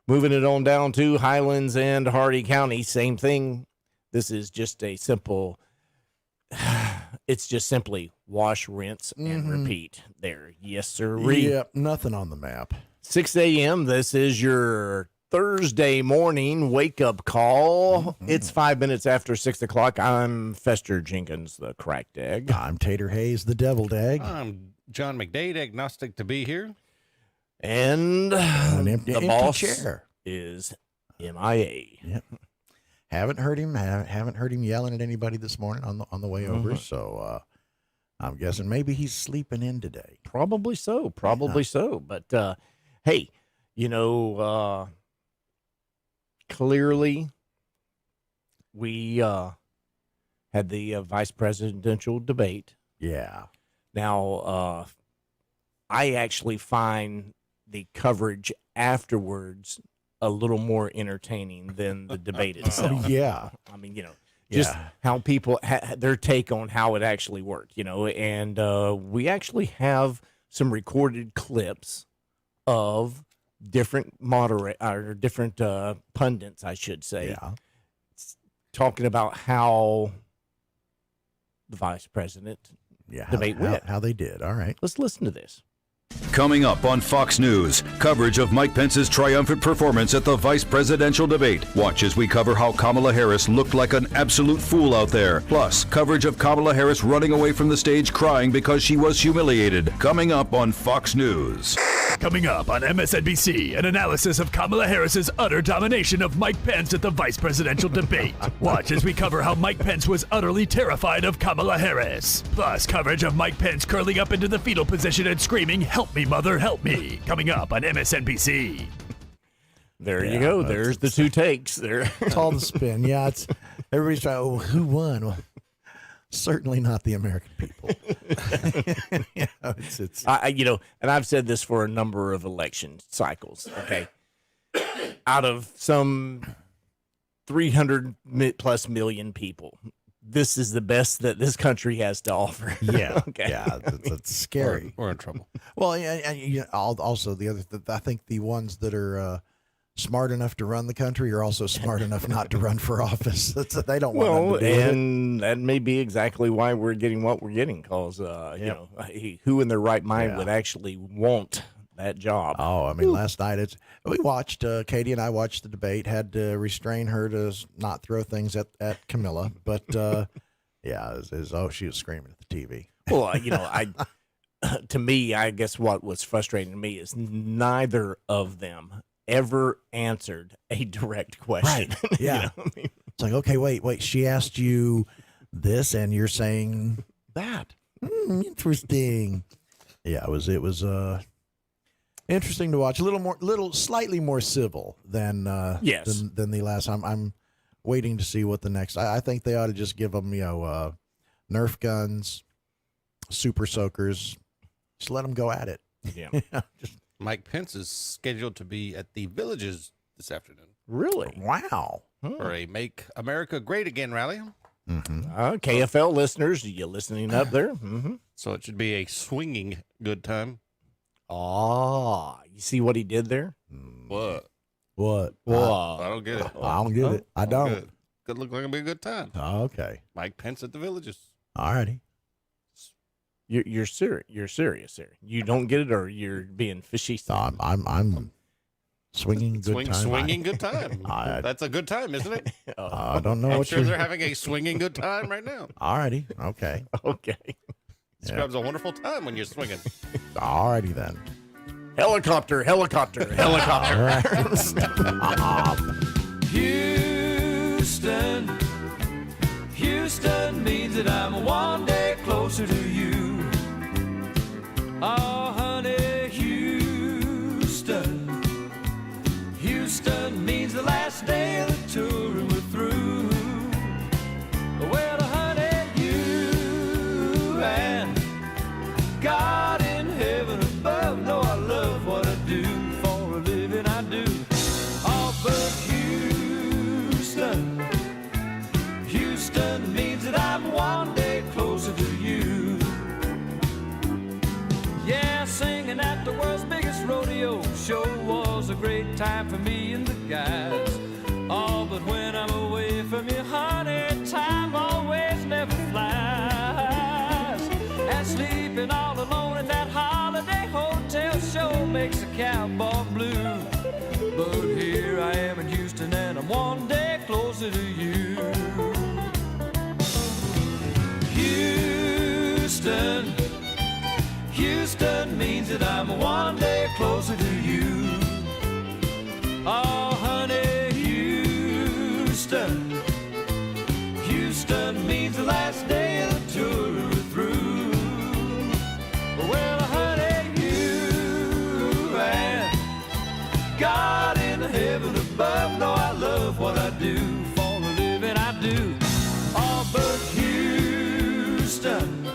Moving it on down to Highlands and Hardy County, same thing. This is just a simple, it's just simply wash, rinse, and repeat there. Yes, sir. Yep, nothing on the map. 6 a.m., this is your Thursday morning wake-up call. It's 5 minutes after 6 o'clock. I'm Fester Jenkins, the cracked egg. I'm Tater Hayes, the deviled egg. I'm John McDade, agnostic to be here. And An empty boss chair. is MIA. Yep. Haven't heard him yelling at anybody this morning on the way over. So I'm guessing maybe he's sleeping in today. Probably so. But hey, clearly we had the vice presidential debate. Yeah. Now, I actually find the coverage afterwards a little more entertaining than the debate itself. Yeah. I mean, just how people their take on how it actually worked, and we actually have some recorded clips of different different pundits, I should say, talking about how the vice president debate went. How they did. All right. Let's listen to this. Coming up on Fox News, coverage of Mike Pence's triumphant performance at the vice presidential debate. Watch as we cover how Kamala Harris looked like an absolute fool out there. Plus, coverage of Kamala Harris running away from the stage crying because she was humiliated. Coming up on Fox News. Coming up on MSNBC, an analysis of Kamala Harris's utter domination of Mike Pence at the vice presidential debate. Watch as we cover how Mike Pence was utterly terrified of Kamala Harris. Plus, coverage of Mike Pence curling up into the fetal position and screaming, "Help me, mother, help me." Coming up on MSNBC. There you go. There's the two takes there. It's all the spin. Yeah, it's everybody's trying. Oh, who won? Well, certainly not the American people. It's and I've said this for a number of election cycles. Okay, out of some 300 plus million people, this is the best that this country has to offer. Yeah. Okay. Yeah, it's scary. We're in trouble. Well, and also the other, I think the ones that are smart enough to run the country are also smart enough not to run for office. They don't want them to do and that may be exactly why we're getting what we're getting, because who in their right mind would actually want that job? Oh, I mean, last night we watched, Katie and I watched the debate, had to restrain her to not throw things at Camilla, but she was screaming at the TV. Well, to me, I guess what was frustrating to me is neither of them ever answered a direct question. Right. Yeah. It's like, okay, wait. She asked you this, and you're saying that. Interesting. Yeah, it was interesting to watch. Slightly more civil than than the last time. I'm waiting to see what the next. I think they ought to just give them Nerf guns, super soakers. Just let them go at it. Yeah. Mike Pence is scheduled to be at the Villages this afternoon. Really? Wow. For a Make America Great Again rally. KFL listeners, are you listening up there? Mm-hmm. So it should be a swinging good time. You see what he did there? What? What? I don't get it. I don't get it. I don't. Could look like it'll be a good time. Okay. Mike Pence at the Villages. All righty. You're serious. You're serious here. You don't get it, or you're being fishy. I'm swinging good time. Swinging good time. That's a good time, isn't it? I don't know. I'm sure they're having a swinging good time right now. All righty. Okay. Okay. Describes a wonderful time when you're swinging. All righty then. Helicopter. Stop. Houston means that I'm one day closer to you. Oh, honey, Houston. Houston means the last day of the tour and we're through. Well, honey, you and God in heaven above know I love what I do. For a living I do. Oh, but Houston means that I'm one day closer to you. Yeah, singing at the world's biggest rodeo show was a great time for me. being the guys. Oh, but when I'm away from you, honey, time always never flies. And sleeping all alone in that holiday hotel sure makes a cowboy blue. But here I am in Houston and I'm one day closer to you. Houston, Houston means that I'm one day closer to you. Oh, honey, Houston, Houston means the last day of the tour is through. Well, honey, you and God in heaven above know I love what I do. For a living I do. Oh, but Houston,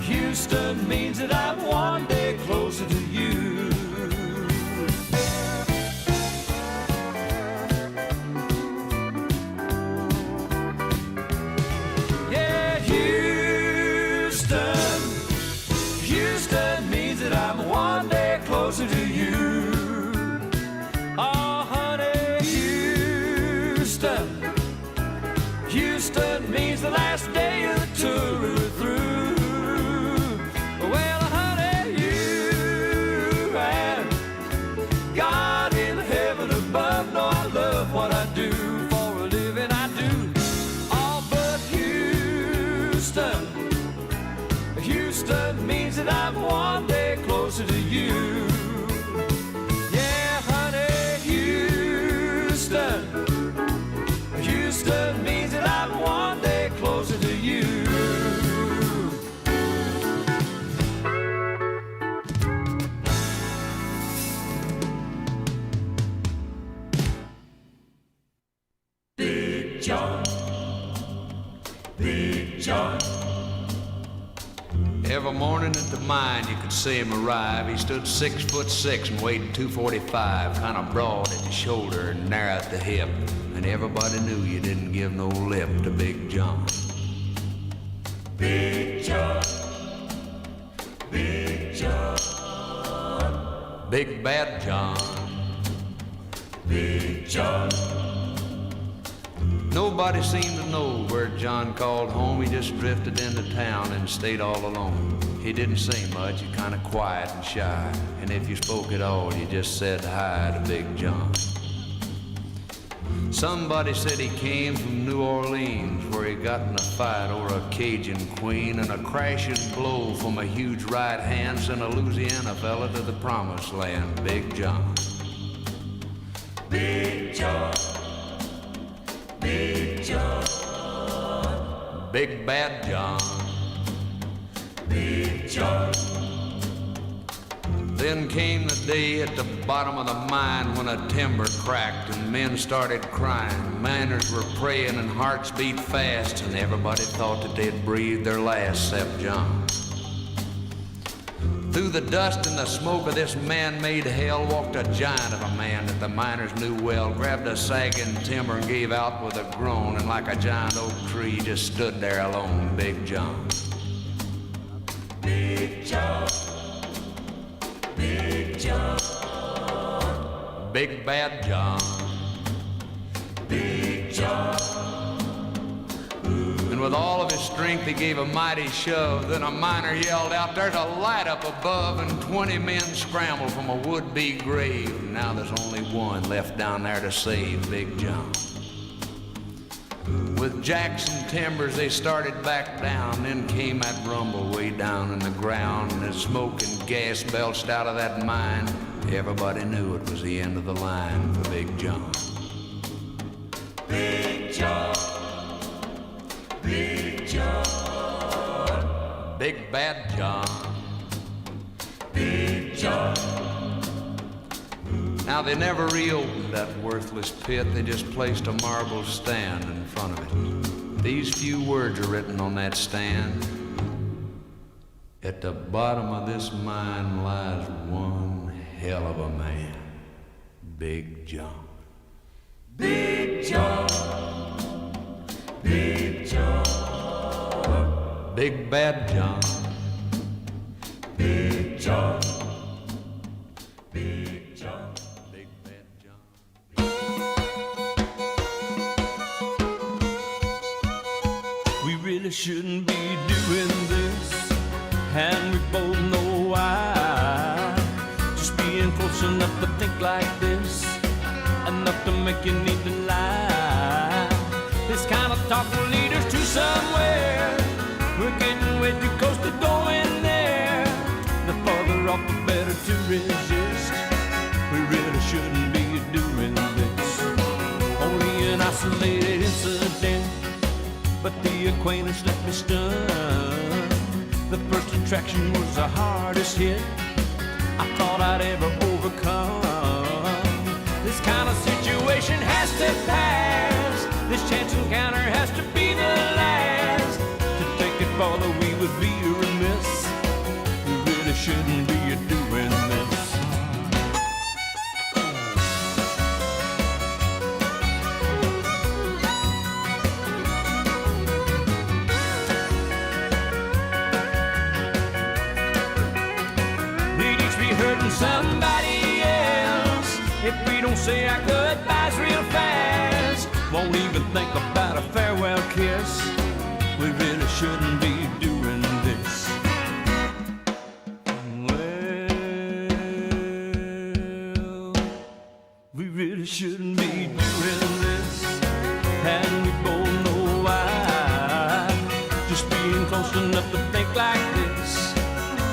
Houston means that I'm one day closer to you. Yeah, Houston, Houston means that I'm one day closer to you. Oh, honey, Houston, Houston means the last day of the tour is through. Well, honey, you and God in heaven above know I love what I do. For a living I do. Oh, but Houston, Houston means that I'm one day closer to you. Yeah, honey, Houston, Houston means that I'm one day closer to you. Big John, Big John. Every morning at the mine you could see him arrive. He stood 6'6" and weighed 245, kind of broad at the shoulder and narrow at the hip. And everybody knew you didn't give no lip to Big John. Big John, Big John, Big Bad John, Big John. Nobody seemed to know where John called home. He just drifted into town and stayed all alone. He didn't say much, he kind of quiet and shy. And if you spoke at all, you just said hi to Big John. Somebody said he came from New Orleans, where he got in a fight over a Cajun queen, and a crashing blow from a huge right hand sent a Louisiana fella to the promised land. Big John. Big John, Big John, Big Bad John, Big John. Then came the day at the bottom of the mine when a timber cracked and men started crying. Miners were praying and hearts beat fast, and everybody thought that they'd breathe their last except John. Through the dust and the smoke of this man-made hell walked a giant of a man that the miners knew well, grabbed a sagging timber and gave out with a groan, and like a giant oak tree just stood there alone, Big John. Big John, Big John, Big Bad John, Big John. and with all of his strength he gave a mighty shove. Then a miner yelled out, "There's a light up above," and 20 men scrambled from a would-be grave. Now there's only one left down there to save Big John. With Jackson timbers they started back down, then came that rumble way down in the ground, and as smoke and gas belched out of that mine, everybody knew it was the end of the line for Big John. Big John, Big John, Big Bad John, Big John. Now they never reopened that worthless pit, they just placed a marble stand in front of it. These few words are written on that stand: "At the bottom of this mine lies one hell of a man, Big John." Big John, Big John, Big Bad John, Big John, Big John. Big Bad John. really shouldn't be doing this, and we both know why. Just being close enough to think like this, enough to make you need to lie. This kind of talk will lead us to somewhere. We're getting way too close to going there. The farther off, the better to resist. We really shouldn't be doing this. Only an isolated incident, but the acquaintance left me stunned. The first attraction was the hardest hit I thought I'd ever overcome. This kind of situation has to pass. This chance encounter has to be the last. To take it farther, we would be remiss. We really shouldn't be doing this. We'd each be hurting somebody else if we don't say our goodbyes real fast. Won't even think about a farewell kiss. We really shouldn't be doing this. Well, we really shouldn't be doing this, and we both know why. Just being close enough to think like this,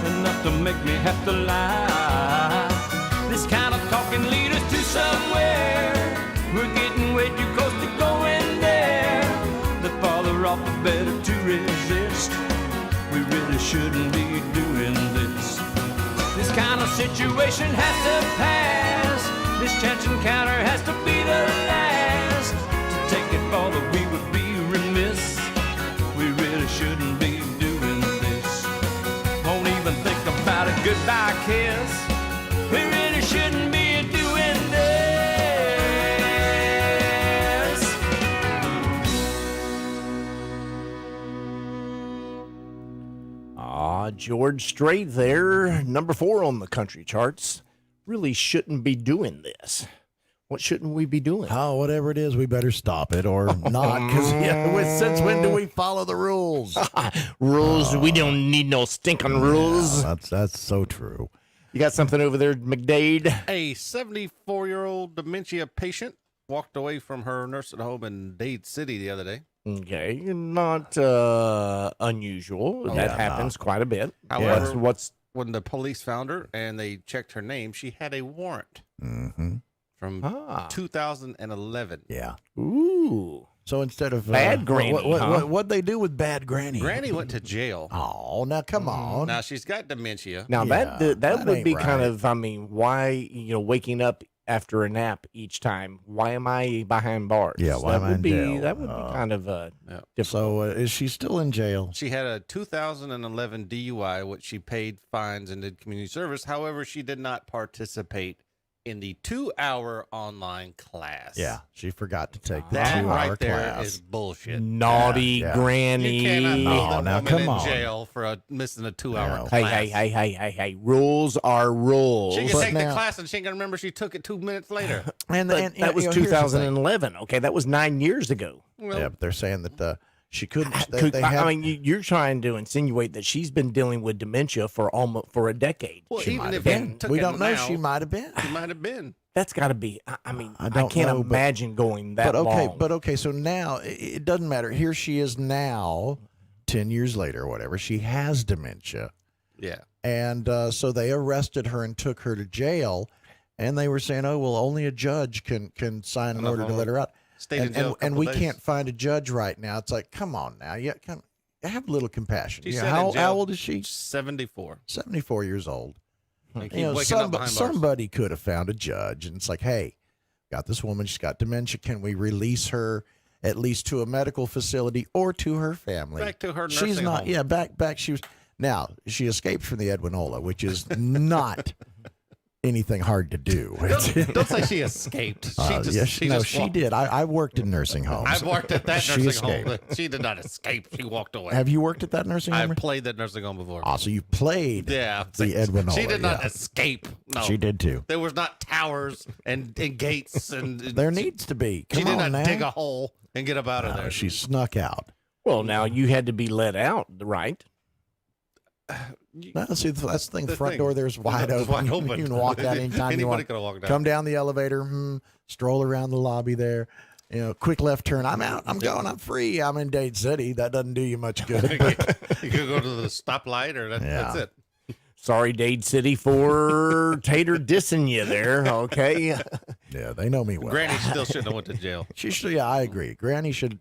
enough to make me have to lie. This kind of talking lead us to somewhere. We're getting way too close to going there. The farther off, the better to resist. We really shouldn't be doing this. This kind of situation has to pass. This chance encounter has to be the last. To take it farther, we would be remiss. We really shouldn't be doing this. Won't even think about a goodbye kiss. We really shouldn't be doing this. George Strait there, number 4 on the country charts. Really shouldn't be doing this. What shouldn't we be doing? Oh, whatever it is, we better stop it or not. Because since when do we follow the rules? Rules? We don't need no stinking rules. Yeah, that's so true. You got something over there, McDade? A 74-year-old dementia patient walked away from her nursing home in Dade City the other day. Okay, not unusual. That happens quite a bit. However, what's when the police found her and they checked her name, she had a warrant from 2011. Yeah. Ooh. So instead of Bad Granny, what'd they do with Bad Granny? Granny went to jail. Oh, now come on. Now she's got dementia. Now Yeah, that that would ain't be right. kind of, I mean, why, waking up after a nap each time? Why am I behind bars? Yeah, why am I in jail? That would be kind of difficult. So is she still in jail? She had a 2011 DUI, which she paid fines and did community service. However, she did not participate in the 2-hour online class. Yeah, she forgot to take the That 2-hour right there class. is bullshit. Naughty Yeah. Granny. You cannot leave Oh, the now woman come in on. jail for missing a 2-hour No. class. Hey. Rules are rules. She can But take the now- class and she ain't gonna remember she took it 2 minutes later. And That was here's the thing. 2011. Okay, that was 9 years ago. Well, Yeah, but they're saying that she couldn't. They I had, mean, you're trying to insinuate that she's been dealing with dementia for a decade. well, she even might if have you been. took We it don't know. now, She might have been. She might have been. That's got to be. I mean, I I don't can't know, but- imagine going that long. But okay. So now it doesn't matter. Here she is now, 10 years later, or whatever. She has dementia, Yeah. and so they arrested her and took her to jail. And they were saying, "Oh, well, only a judge can sign an order to let her out." Stayed in jail a And couple we days. can't find a judge right now. It's like, come on now, have a little compassion. She Yeah, said in how jail old is she? 74. 74 years old. And keep You know, waking up behind bars. somebody could have found a judge, and it's like, hey, got this woman, she's got dementia. Can we release her at least to a medical facility or to her family? Back to her She's nursing not. home. Yeah, back. She was. Now she escaped from the Edwinola, which is not anything hard to do. Don't say she escaped. She just, she just walked. did. I worked in nursing homes. I've worked at that She nursing home. escaped. She did not escape. She walked away. Have you worked at that nursing home? I've played that nursing home before. Oh, so you played Yeah. the Edwinola. She did not yeah. escape. No. She did too. There was not towers and gates and There needs to be. Come she did on not now. dig a hole and get up out of No, there. she snuck out. Well, now you had to be let out, right? No, see, that's the thing. The front thing. door there's wide It's open. wide open. You can walk out anytime you Anybody want. could have walked out. Come down the elevator, stroll around the lobby there. Quick left turn. I'm out. I'm going. I'm free. I'm in Dade City. That doesn't do you much good. You could go to the stoplight, or that's it. Sorry, Dade City, for Tater dissing you there. Okay. Yeah, they know me well. Granny still shouldn't have went to jail. She should. Yeah, I agree. Granny should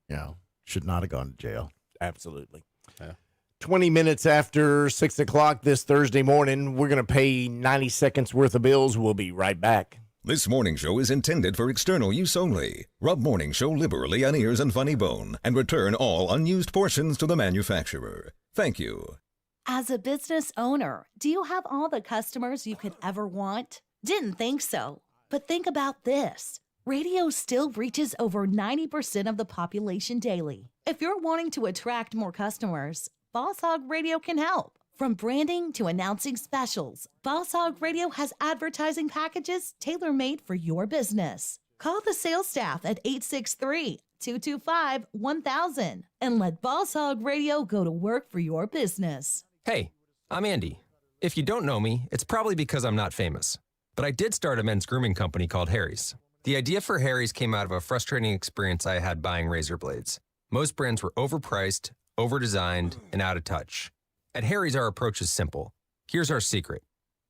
not have gone to jail. Absolutely. Yeah. 20 minutes after 6 o'clock this Thursday morning, we're going to pay 90 seconds worth of bills. We'll be right back. This morning show is intended for external use only. Rub morning show liberally on ears and funny bone and return all unused portions to the manufacturer. Thank you. As a business owner, do you have all the customers you could ever want? Didn't think so. But think about this. Radio still reaches over 90% of the population daily. If you're wanting to attract more customers, Boss Hog Radio can help. From branding to announcing specials, Boss Hog Radio has advertising packages tailor-made for your business. Call the sales staff at 863-225-1000 and let Boss Hog Radio go to work for your business. Hey, I'm Andy. If you don't know me, it's probably because I'm not famous. But I did start a men's grooming company called Harry's. The idea for Harry's came out of a frustrating experience I had buying razor blades. Most brands were overpriced, overdesigned, and out of touch. At Harry's, our approach is simple. Here's our secret.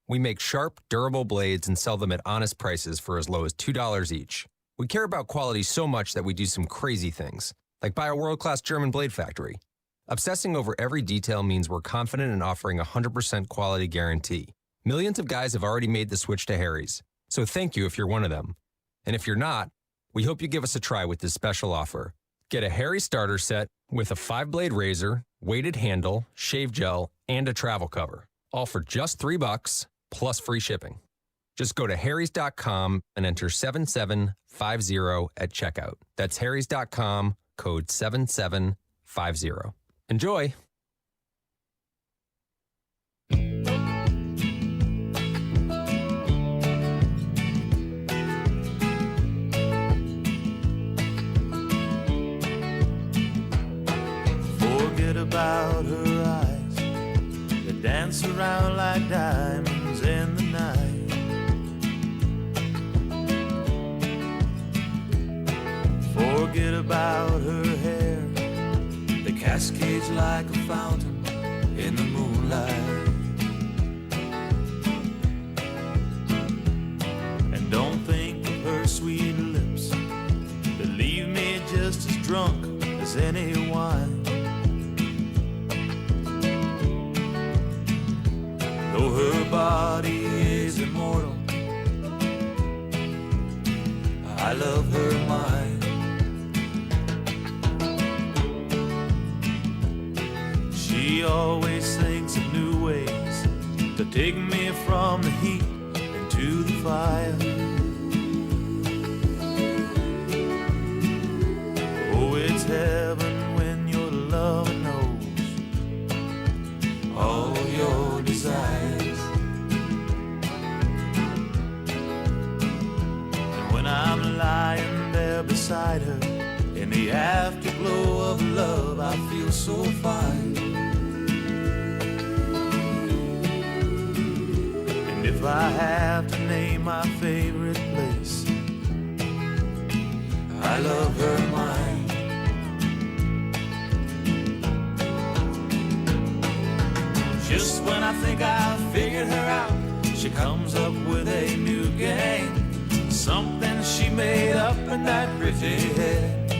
We make sharp, durable blades and sell them at honest prices for as low as $2 each. We care about quality so much that we do some crazy things, like buy a world-class German blade factory. Obsessing over every detail means we're confident in offering a 100% quality guarantee. Millions of guys have already made the switch to Harry's, so thank you if you're one of them. And if you're not, we hope you give us a try with this special offer. Get a Harry's starter set with a 5-blade razor, weighted handle, shave gel, and a travel cover, all for just $3 plus free shipping. Just go to harrys.com and enter 7750 at checkout. That's harrys.com, code 7750. Enjoy! Forget about her eyes that dance around like diamonds in the night. Forget about her hair that cascades like a fountain in the moonlight. And don't think of her sweet lips that leave me just as drunk as any wine. Though her body is immortal, I love her mind. She always thinks of new ways to take me from the heat into the fire. Oh, it's heaven when your lover knows all your desires. And when I'm lying there beside her in the afterglow of love, I feel so fine. And if I have to name my favorite place, I love her mind. Just when I think I've figured her out, she comes up with a new game. Something she made up in that pretty head.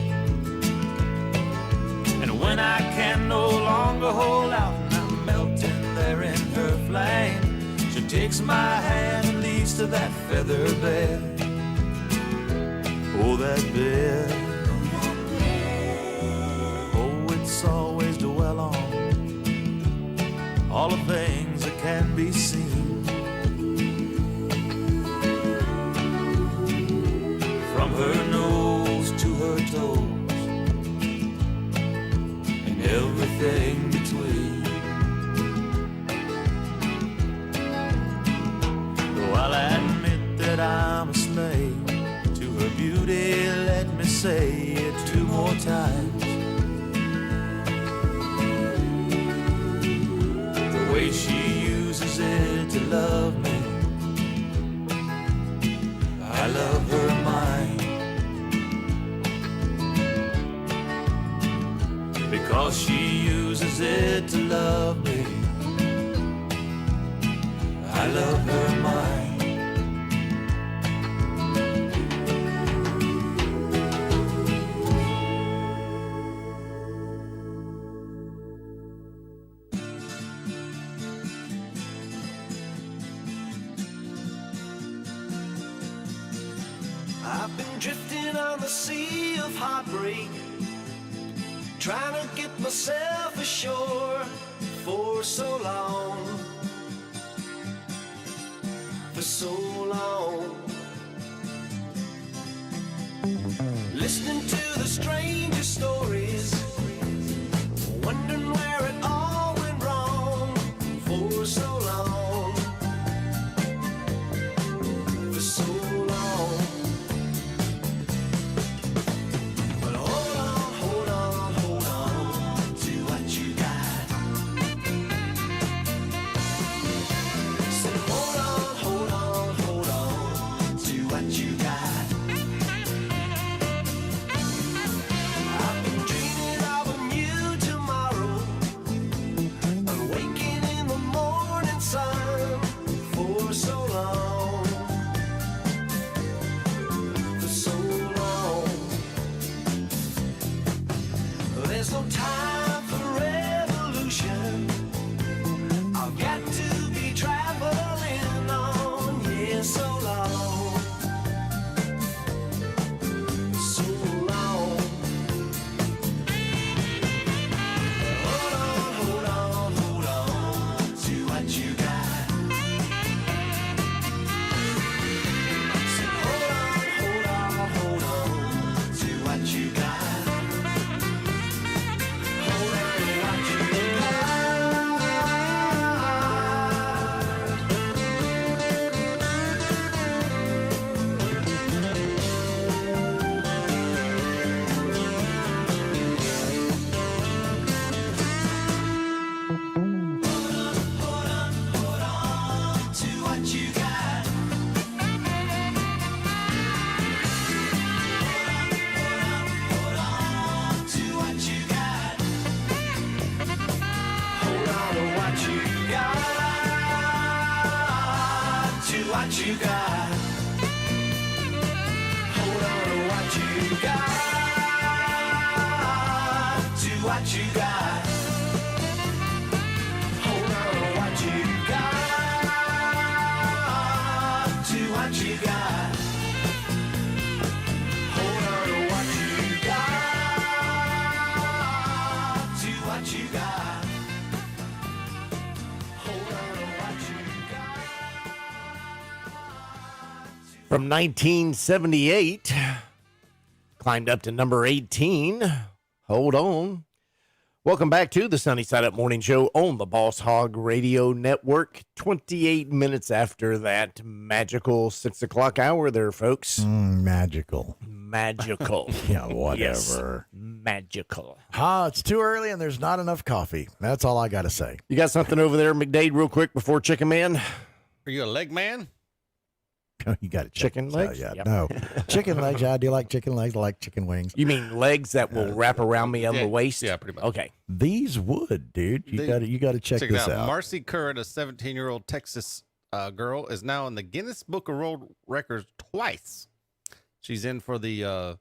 And when I can no longer hold out and I'm melting there in her flame, she takes my hand and leads to that feather bed. Oh, that bed. Oh, it's always dwell on all the things that can be seen. From her nose to her toes and everything between. Though I'll admit that I'm a slave to her beauty, let me say it 2 more times. love me. I love her mind because she uses it to love me. I love her mind. I've been drifting on the sea of heartbreak, trying to get myself ashore for so long, for so long. Listening to the strangest stories, wondering where it all went wrong for so long, for so long. There's no time for revolution. I've got to be traveling on, yeah, so long, so long. Hold on, hold on, hold on to what you got. Say, hold on, hold on, hold on to what you got. What you got? Hold on to what you got. To what you got. Hold on to what you got. To what you got. Hold on to what you got. To what you got. Hold on to what you got. From 1978, climbed up to number 18. Hold on. Welcome back to the Sunny Side Up Morning Show on the Boss Hog Radio Network. 28 minutes after that magical 6 o'clock hour there, folks. Magical. Magical. Yeah, whatever. Yes, magical. It's too early and there's not enough coffee. That's all I got to say. You got something over there, McDade, real quick before Chicken Man? Are you a leg man? You got chicken legs? Yeah, Yep. no. Chicken legs. Yeah, I do like chicken legs. I like chicken wings. You mean legs that will wrap around me on the waist? Yeah, pretty much. Okay. These would, dude. You got to check it this out. Marcy Curran, a 17-year-old Texas girl, is now in the Guinness Book of World Records twice. She's in for the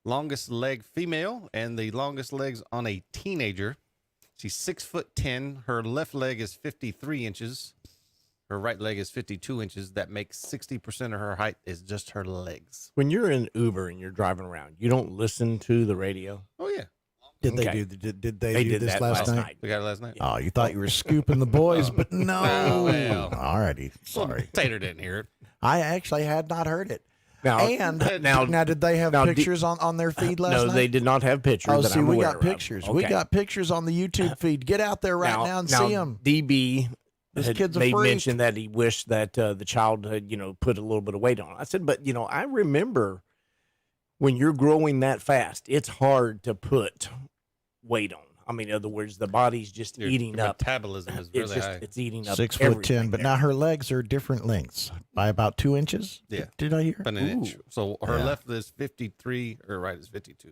longest leg female and the longest legs on a teenager. She's 6'10". Her left leg is 53 inches. Her right leg is 52 inches. That makes 60% of her height is just her legs. When you're in Uber and you're driving around, you don't listen to the radio? Oh, yeah. Did they do? Did they do did this that last night? We got it last night. Oh, you thought you were scooping the boys, but no. well. All righty. Sorry. Tater didn't hear it. I actually had not heard it. Now, Now, did they have pictures on their feed last night? No, they did not have pictures. Oh, that see, I'm we aware got pictures. of. We Okay. got pictures on the YouTube feed. Get out there now and see them. DB This had kid's a made freak. mention that he wished that the child had, put a little bit of weight on. I said, but, I remember when you're growing that fast, it's hard to put weight on. I mean, in other words, the body's just eating up. Metabolism is really high. It's eating up 6'10", but now her legs are different lengths by about 2 inches. Yeah. Did I hear? About an inch. So her left is 53, her right is 52.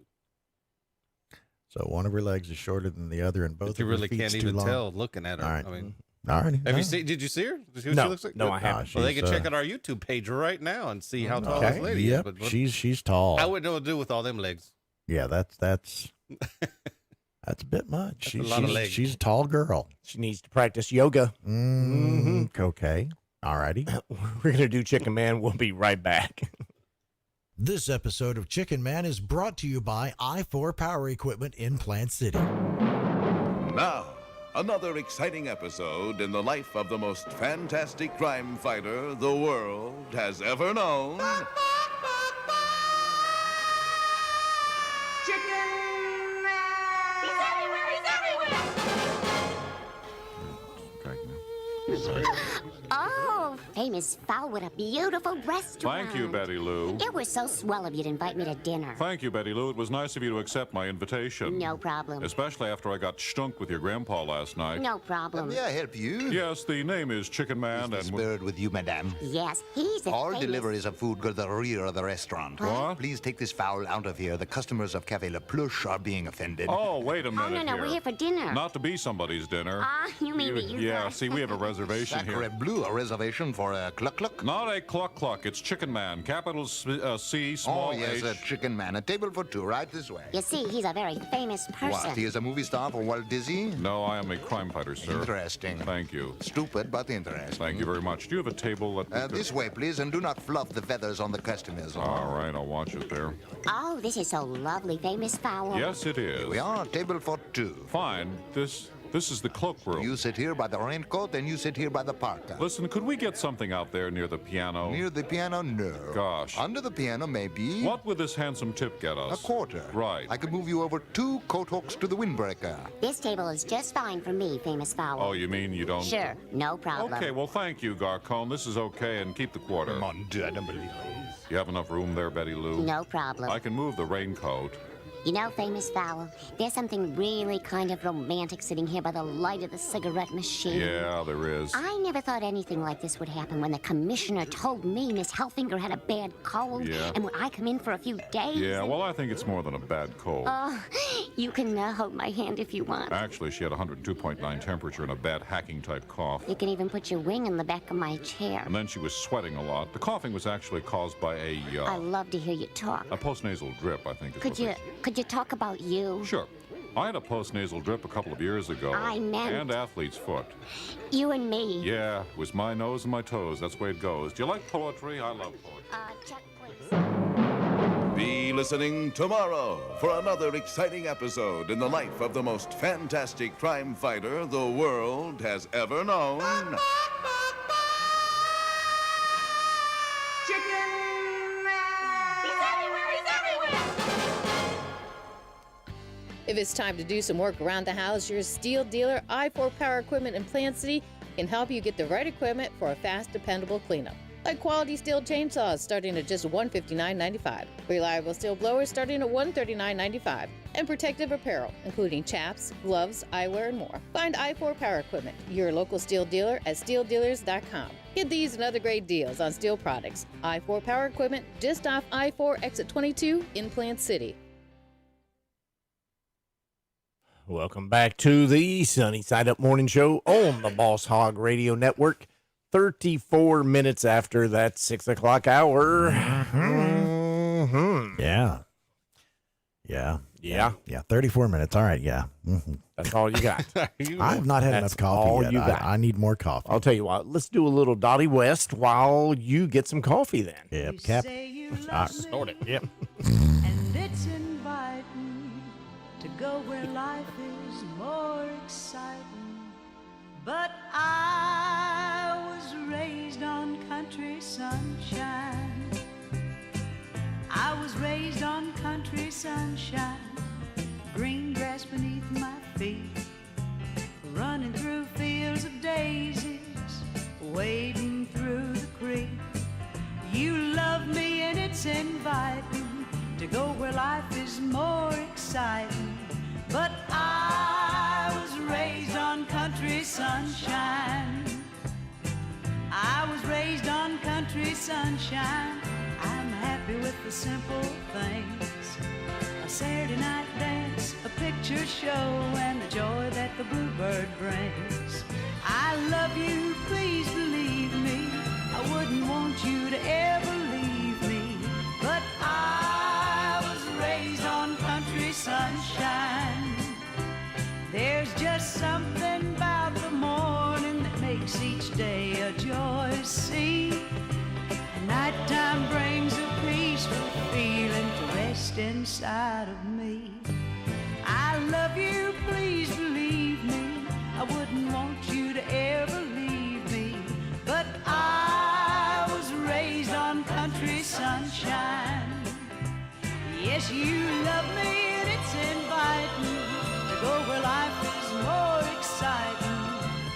So one of her legs is shorter than the other, and both But you of her really feet's can't too even long. tell looking at her. All right. I mean, all right. Have you seen? Did you see her? Did you see what No. she looks like? No, I haven't. Well, they can She's, check out our YouTube page right now and see how tall this lady Yep. is. But She's tall. I wouldn't know what to do with all them legs. Yeah, that's a bit much. That's a lot of legs. She's a tall girl. She needs to practice yoga. Okay. All righty. We're going to do Chicken Man. We'll be right back. This episode of Chicken Man is brought to you by I4 Power Equipment in Plant City. Now, another exciting episode in the life of the most fantastic crime fighter the world has ever known. Oh, famous fowl, what a beautiful restaurant. Thank you, Betty Lou. It was so swell of you to invite me to dinner. Thank you, Betty Lou. It was nice of you to accept my invitation. No problem. Especially after I got stunk with your grandpa last night. No problem. May I help you? Yes, the name is Chicken Man. Is the and spirit with you, madame? Yes, he's a All famous... deliveries of food go to the rear of the restaurant. What? Please take this fowl out of here. The customers of Cafe La Pluche are being offended. Oh, wait a minute no, we're here for dinner. Not to be somebody's dinner. Ah, you mean that you Yeah, thought- see, we have a reservation Sacre here. bleu, a reservation for a cluck-cluck? Not a cluck-cluck. It's Chicken Man. Capital C, small Oh, yes, H. a chicken man. A table for two, right this way. You see, he's a very famous person. What, he is a movie star for Walt Disney? No, I am a crime fighter, sir. Interesting. Thank you. Stupid, but interesting. Thank you very much. Do you have a table? This way, please, and do not fluff the feathers on the customers. All right, I'll watch it there. Oh, this is so lovely, famous fowl. Yes, it is. Here we are, table for two. Fine. This is the cloakroom. You sit here by the raincoat, and you sit here by the parka. Listen, could we get something out there near the piano? Near the piano, no. Gosh. Under the piano, maybe. What would this handsome tip get us? A quarter. Right. I could move you over 2 coat hooks to the windbreaker. This table is just fine for me, famous fowl. Oh, you mean you don't? Sure, no problem. Okay, well, thank you, Garcon. This is okay, and keep the quarter. Mon Dieu, I don't believe it. You have enough room there, Betty Lou? No problem. I can move the raincoat. You know, famous fowl, there's something really kind of romantic sitting here by the light of the cigarette machine. Yeah, there is. I never thought anything like this would happen when the commissioner told me Miss Hellfinger had a bad cold. Yeah. And would I come in for a few days? Yeah, well, I think it's more than a bad cold. Oh, you can hold my hand if you want. Actually, she had 102.9 temperature and a bad hacking-type cough. You can even put your wing in the back of my chair. And then she was sweating a lot. The coughing was actually caused by I love to hear you talk. a postnasal drip, I think. Could you talk about you? Sure. I had a postnasal drip a couple of years ago. I meant- And athlete's foot. You and me. Yeah, it was my nose and my toes. That's the way it goes. Do you like poetry? I love poetry. Chuck, please. Be listening tomorrow for another exciting episode in the life of the most fantastic crime fighter the world has ever known. If it's time to do some work around the house, your steel dealer, I4 Power Equipment in Plant City, can help you get the right equipment for a fast, dependable cleanup. Like quality steel chainsaws starting at just $159.95, reliable steel blowers starting at $139.95, and protective apparel, including chaps, gloves, eyewear, and more. Find I4 Power Equipment, your local steel dealer, at steeldealers.com. Get these and other great deals on steel products. I4 Power Equipment, just off I4 Exit 22 in Plant City. Welcome back to the Sunny Side Up Morning Show on the Boss Hog Radio Network. 34 minutes after that 6 o'clock hour. Mm-hmm. Yeah. 34 minutes. All right. Yeah. Mm-hmm. That's all you got. I've not had enough coffee yet. You got. I need more coffee. I'll tell you what. Let's do a little Dottie West while you get some coffee then. Yep. Cap. Snort it. Yep. And it's inviting to go where life is more exciting. But I was raised on country sunshine. I was raised on country sunshine. Green grass beneath my feet, running through fields of daisies, wading through the creek. You love me and it's inviting to go where life is more exciting. But I sunshine. I was raised on country sunshine. I'm happy with the simple things. A Saturday night dance, a picture show, and the joy that the bluebird brings. I love you, please believe me. I wouldn't want you to ever leave me. But I was raised on country sunshine. There's just something about the morning that makes each day a joy. See, and nighttime brings a peaceful feeling to rest inside of me. I love you, please believe me. I wouldn't want you to ever leave me. But I was raised on country sunshine. Yes, you love me and it's inviting to go where life is more exciting.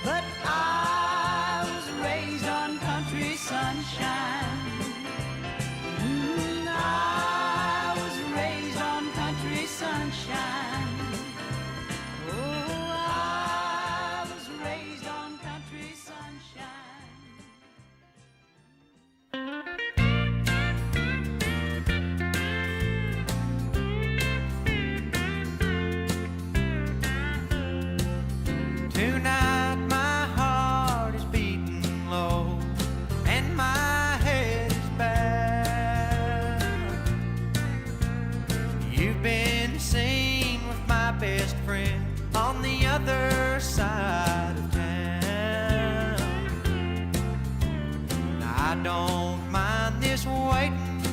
But I was raised on country sunshine. I was raised on country sunshine. Oh, I was raised on country sunshine. Tonight my heart is beating low and my head is bowed. You've been seen with my best friend on the other side of town. I don't mind this waiting,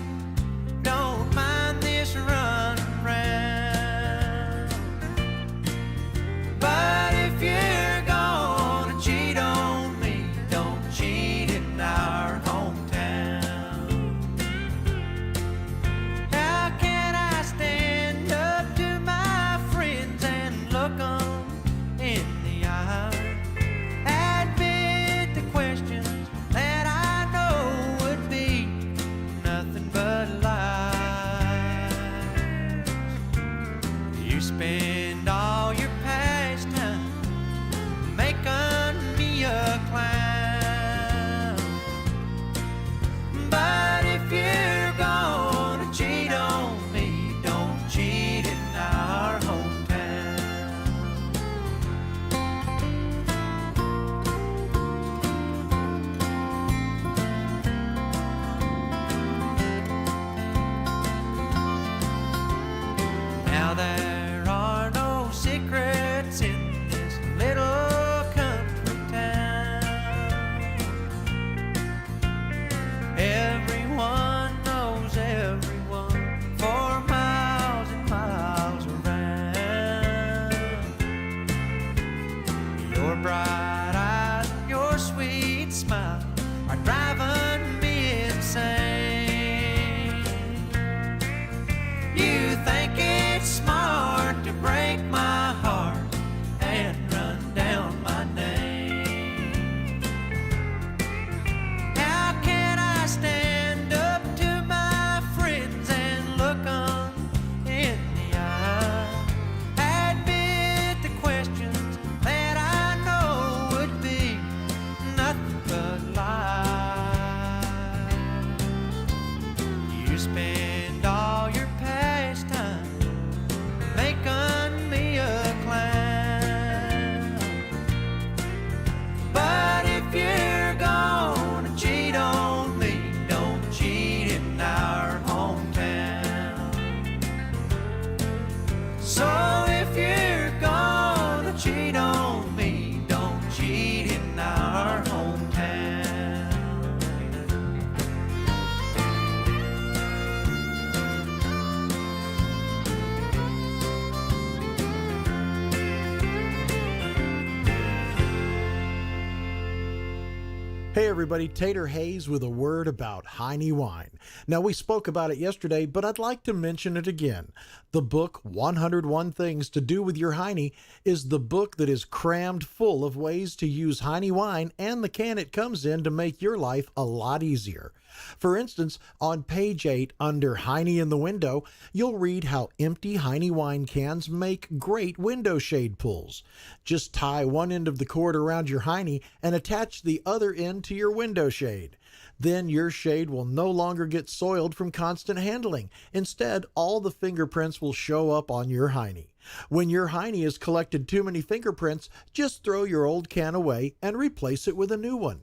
don't mind this run round. But if you're gonna cheat on me, don't cheat in our hometown. How can I stand up to my friends and look 'em in the eye? Admit the questions that I know would be nothing but lies. You spend all your pastime making me a clown. But if you're gonna cheat on me, don't cheat in our hometown. Now there are Hey everybody, Tater Hayes with a word about Heine Wine. Now we spoke about it yesterday, but I'd like to mention it again. The book 101 Things to Do with Your Heine is the book that is crammed full of ways to use Heine Wine and the can it comes in to make your life a lot easier. For instance, on page 8 under Heine in the Window, you'll read how empty Heine wine cans make great window shade pulls. Just tie one end of the cord around your Heine and attach the other end to your window shade. Then your shade will no longer get soiled from constant handling. Instead, all the fingerprints will show up on your Heine. When your Heine has collected too many fingerprints, just throw your old can away and replace it with a new one.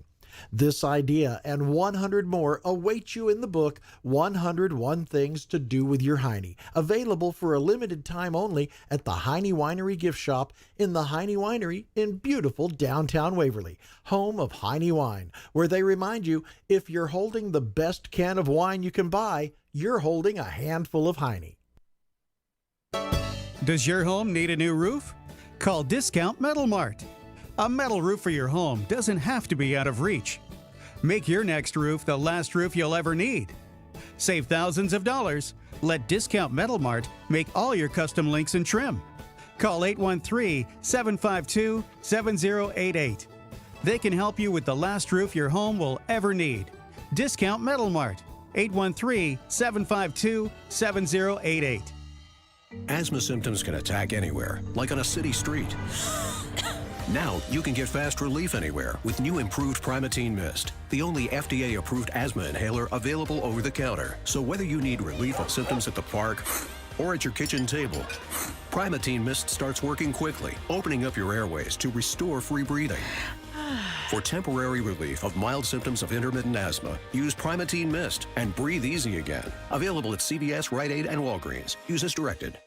This idea and 100 more await you in the book 101 Things to Do with Your Heine, available for a limited time only at the Heine Winery gift shop in the Heine Winery in beautiful downtown Waverly, home of Heine Wine, where they remind you if you're holding the best can of wine you can buy, you're holding a handful of Heine. Does your home need a new roof? Call Discount Metal Mart. A metal roof for your home doesn't have to be out of reach. Make your next roof the last roof you'll ever need. Save thousands of dollars. Let Discount Metal Mart make all your custom links and trim. Call 813-752-7088. They can help you with the last roof your home will ever need. Discount Metal Mart, 813-752-7088. Asthma symptoms can attack anywhere, like on a city street. Now, you can get fast relief anywhere with new improved Primatene Mist, the only FDA-approved asthma inhaler available over the counter. So whether you need relief of symptoms at the park or at your kitchen table, Primatene Mist starts working quickly, opening up your airways to restore free breathing. For temporary relief of mild symptoms of intermittent asthma, use Primatene Mist and breathe easy again. Available at CVS, Rite Aid, and Walgreens. Use as directed.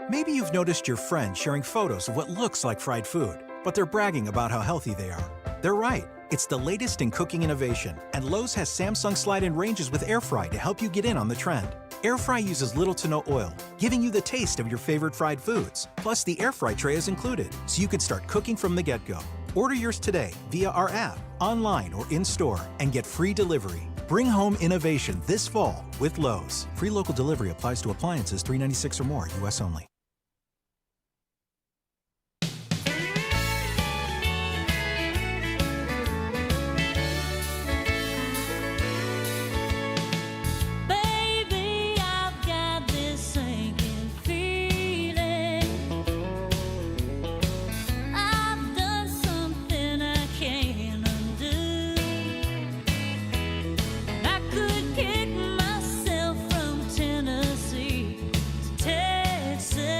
Maybe you've noticed your friends sharing photos of what looks like fried food, but they're bragging about how healthy they are. They're right. It's the latest in cooking innovation, and Lowe's has Samsung slide-in ranges with air fry to help you get in on the trend. Air fry uses little to no oil, giving you the taste of your favorite fried foods. Plus, the air fry tray is included, so you can start cooking from the get-go. Order yours today via our app, online, or in-store, and get free delivery. Bring home innovation this fall with Lowe's. Free local delivery applies to appliances $396 or more, U.S. only. Texas.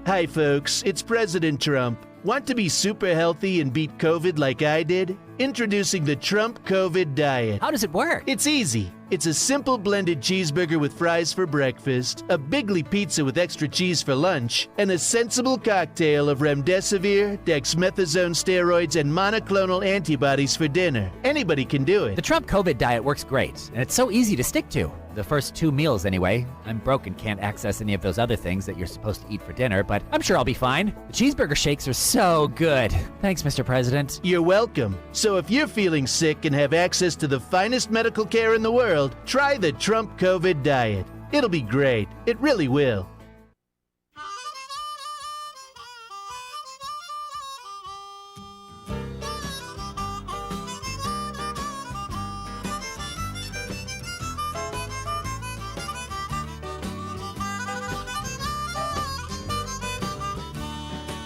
Hi, folks. It's President Trump. Want to be super healthy and beat COVID like I did? Introducing the Trump COVID Diet. How does it work? It's easy. It's a simple blended cheeseburger with fries for breakfast, a bigly pizza with extra cheese for lunch, and a sensible cocktail of remdesivir, dexamethasone steroids, and monoclonal antibodies for dinner. Anybody can do it. The Trump COVID diet works great, and it's so easy to stick to. The first 2 meals, anyway. I'm broke and can't access any of those other things that you're supposed to eat for dinner, but I'm sure I'll be fine. The cheeseburger shakes are so good. Thanks, Mr. President. You're welcome. So if you're feeling sick and have access to the finest medical care in the world, try the Trump COVID diet. It'll be great. It really will.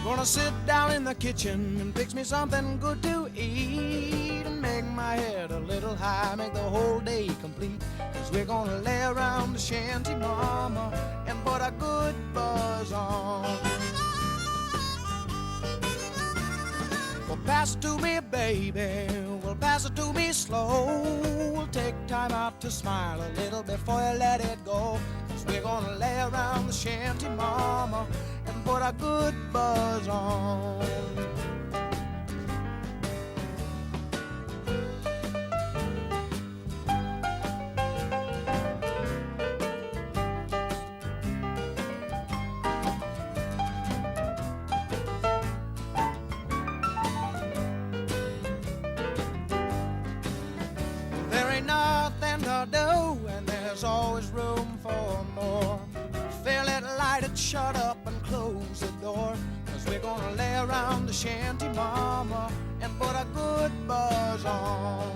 Gonna sit down in the kitchen and fix me something good to eat and make my head a little high, make the whole day complete. Cause we're gonna lay around the shanty, mama, and put a good buzz on. Well, pass it to me, baby. Well, pass it to me slow. We'll take time out to smile a little before you let it go. Cause we're gonna lay around the shanty, mama, and put a good buzz on. There ain't nothing to do, and there's always room for more. Fill it, light it, shut up, and close the door. Cause we're gonna lay around the shanty, mama, and put a good buzz on.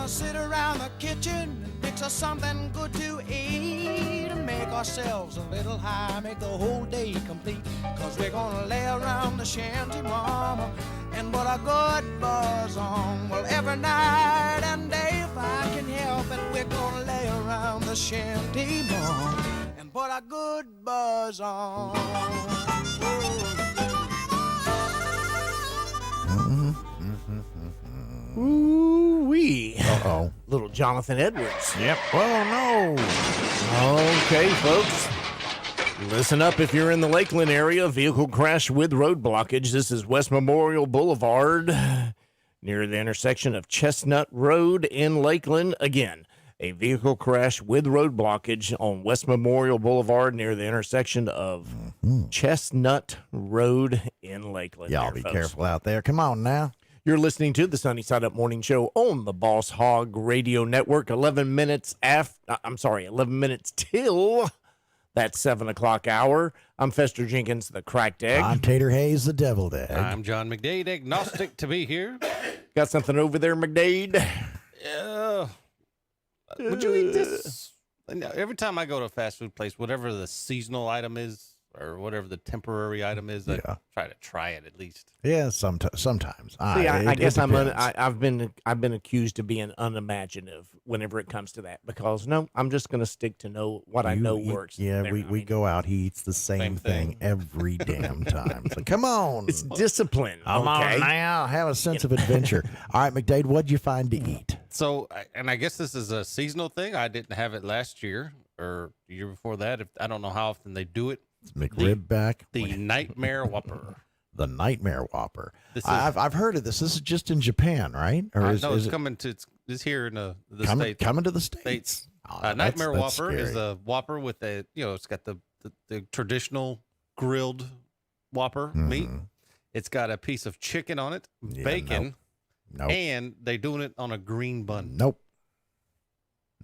Sit around the kitchen and fix us something good to eat and make ourselves a little high, make the whole day complete. Cause we're gonna lay around the shanty, mama, and put a good buzz on. Well, every night and day, if I can help it, we're gonna lay around the shanty, mama, and put a good buzz on. Ooh-wee. Uh-oh. Little Jonathan Edwards. Yep. Oh, no. Okay, folks. Listen up if you're in the Lakeland area. Vehicle crash with road blockage. This is West Memorial Boulevard near the intersection of Chestnut Road in Lakeland. Again, a vehicle crash with road blockage on West Memorial Boulevard near the intersection of Chestnut Road in Lakeland. Y'all be careful out there. Come on now. You're listening to the Sunny Side Up Morning Show on the Boss Hog Radio Network. 11 minutes till that 7 o'clock hour. I'm Fester Jenkins, the cracked egg. I'm Tater Hayes, the deviled egg. I'm John McDade, agnostic to be here. Got something over there, McDade? Would you eat this? Every time I go to a fast food place, whatever the seasonal item is, or whatever the temporary item is, I try it at least. Yeah, sometimes. See, I guess I've been accused of being unimaginative whenever it comes to that, because no, I'm just going to stick to what I know works. Yeah, we go out. He eats the same thing every damn time. So come on, it's discipline. Come on now, have a sense of adventure. All right, McDade, what'd you find to eat? So, and I guess this is a seasonal thing. I didn't have it last year or the year before that. I don't know how often they do it. McRib back. The Nightmare Whopper. The Nightmare Whopper. I've heard of this. This is just in Japan, right? Or it's coming to it's here in the States. Coming to the States. Nightmare Whopper is a Whopper with it's got the traditional grilled Whopper meat. It's got a piece of chicken on it, bacon, and they doing it on a green bun. Nope.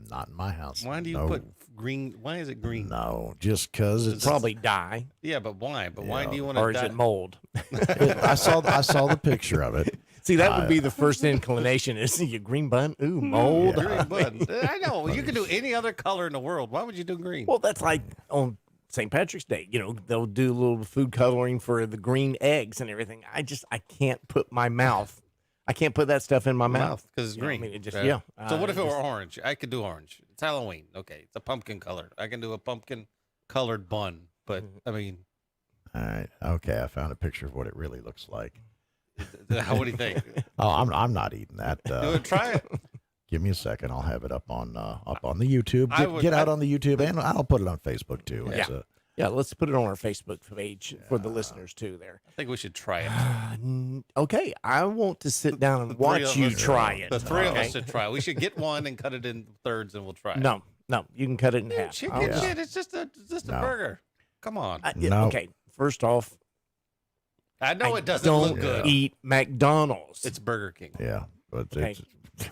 Not in my house. Why do you put green? Why is it green? No, just because it's probably dye. Yeah, but why? But why do you want to? Or is it mold? I saw the picture of it. See, that would be the first inclination. Is you green bun? Ooh, mold. Green bun. I know. You can do any other color in the world. Why would you do green? Well, that's like on St. Patrick's Day. You know, they'll do a little food coloring for the green eggs and everything. I can't put my mouth. I can't put that stuff in my mouth because it's green. I mean, it just, So what if it were orange? I could do orange. It's Halloween. Okay, it's a pumpkin color. I can do a pumpkin colored bun. But I mean, all right, okay. I found a picture of what it really looks like. What do you think? Oh, I'm not eating that. Try it. Give me a second. I'll have it up on the YouTube. Get out on the YouTube, and I'll put it on Facebook too. Yeah, let's put it on our Facebook page for the listeners too. There. I think we should try it. Okay, I want to sit down and watch you try it. The three of us should try it. We should get one and cut it in thirds, and we'll try it. No, you can cut it in half. Shit, it's just a burger. Come on. Okay, first off, I know it doesn't don't look good. Eat McDonald's. It's Burger King. Yeah, but it's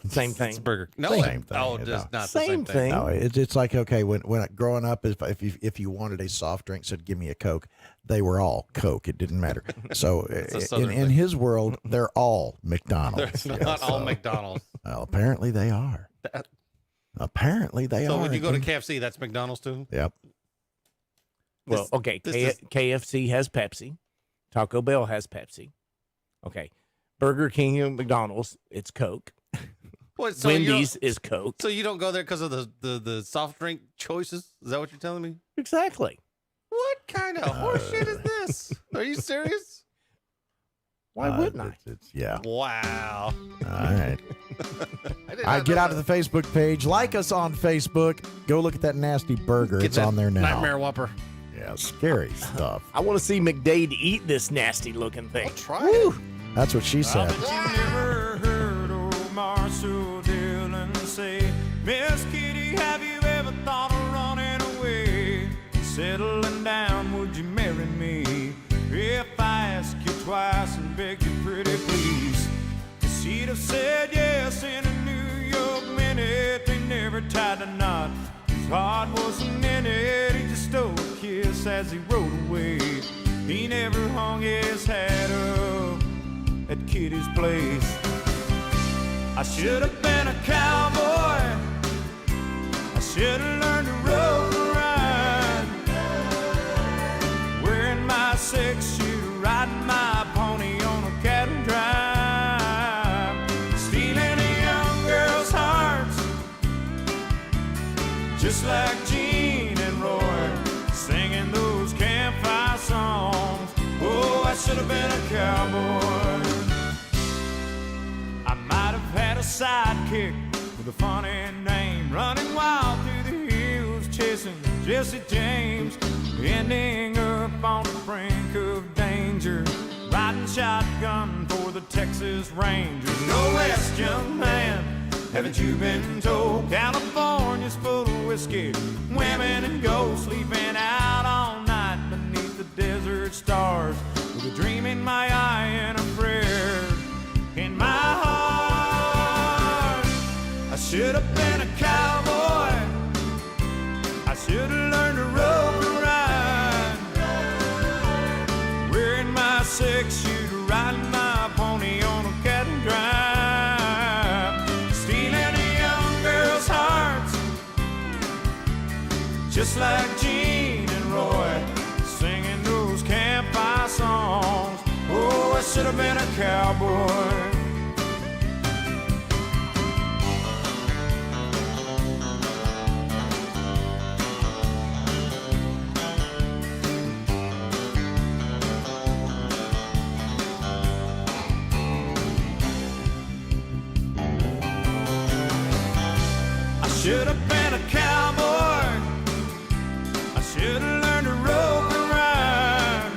same thing. It's Burger. No, same thing. Oh, it's not the same thing. No, it's like, okay, when growing up, if you wanted a soft drink, said give me a Coke, they were all Coke. It didn't matter. So in his world, they're all McDonald's. They're not all McDonald's. Well, apparently they are. Apparently they are. So when you go to KFC, that's McDonald's too. Yep. Well, okay. KFC has Pepsi. Taco Bell has Pepsi. Okay. Burger King and McDonald's, it's Coke. What, so Wendy's is Coke. So you don't go there because of the soft drink choices? Is that what you're telling me? Exactly. What kind of horseshit is this? Are you serious? Why wouldn't I? Yeah. Wow. All right. Get out to the Facebook page. Like us on Facebook. Go look at that nasty burger. It's on there now. Nightmare Whopper. Yeah, scary stuff. I want to see McDade eat this nasty looking thing. I'll try it. That's what she said. You never heard old Marshall Dillon say, Miss Kitty, have you ever thought of running away? Settling down, would you marry me? If I ask you twice and beg you pretty please. She'd have said yes in a New York minute. They never tied a knot. His heart wasn't in it. He just stole a kiss as he rode away. He never hung his hat up at Kitty's place. I should have been a cowboy. I should have learned to rope and ride. Wearing my 6-shooter, riding my pony on a cattle drive. Stealing a young girl's hearts, just like Gene and Roy, singing those campfire songs. Oh, I should have been a cowboy. I might have had a sidekick with a funny name, running wild through the hills, chasing Jesse James, ending up on the brink of danger, riding shotgun for the Texas Rangers. No rest, young man, haven't you been told? California's full of whiskey, women and gold, sleeping out all night beneath the desert stars, with a dream in my eye and a prayer in my heart. I should have been a cowboy. I should have learned to rope and ride. Wearing my 6-shooter, riding my pony on a cattle drive. Stealing a young girl's hearts, just like Gene and Roy, singing those campfire songs. Oh, I should have been a cowboy. I should have been a cowboy. I should have learned to rope and ride.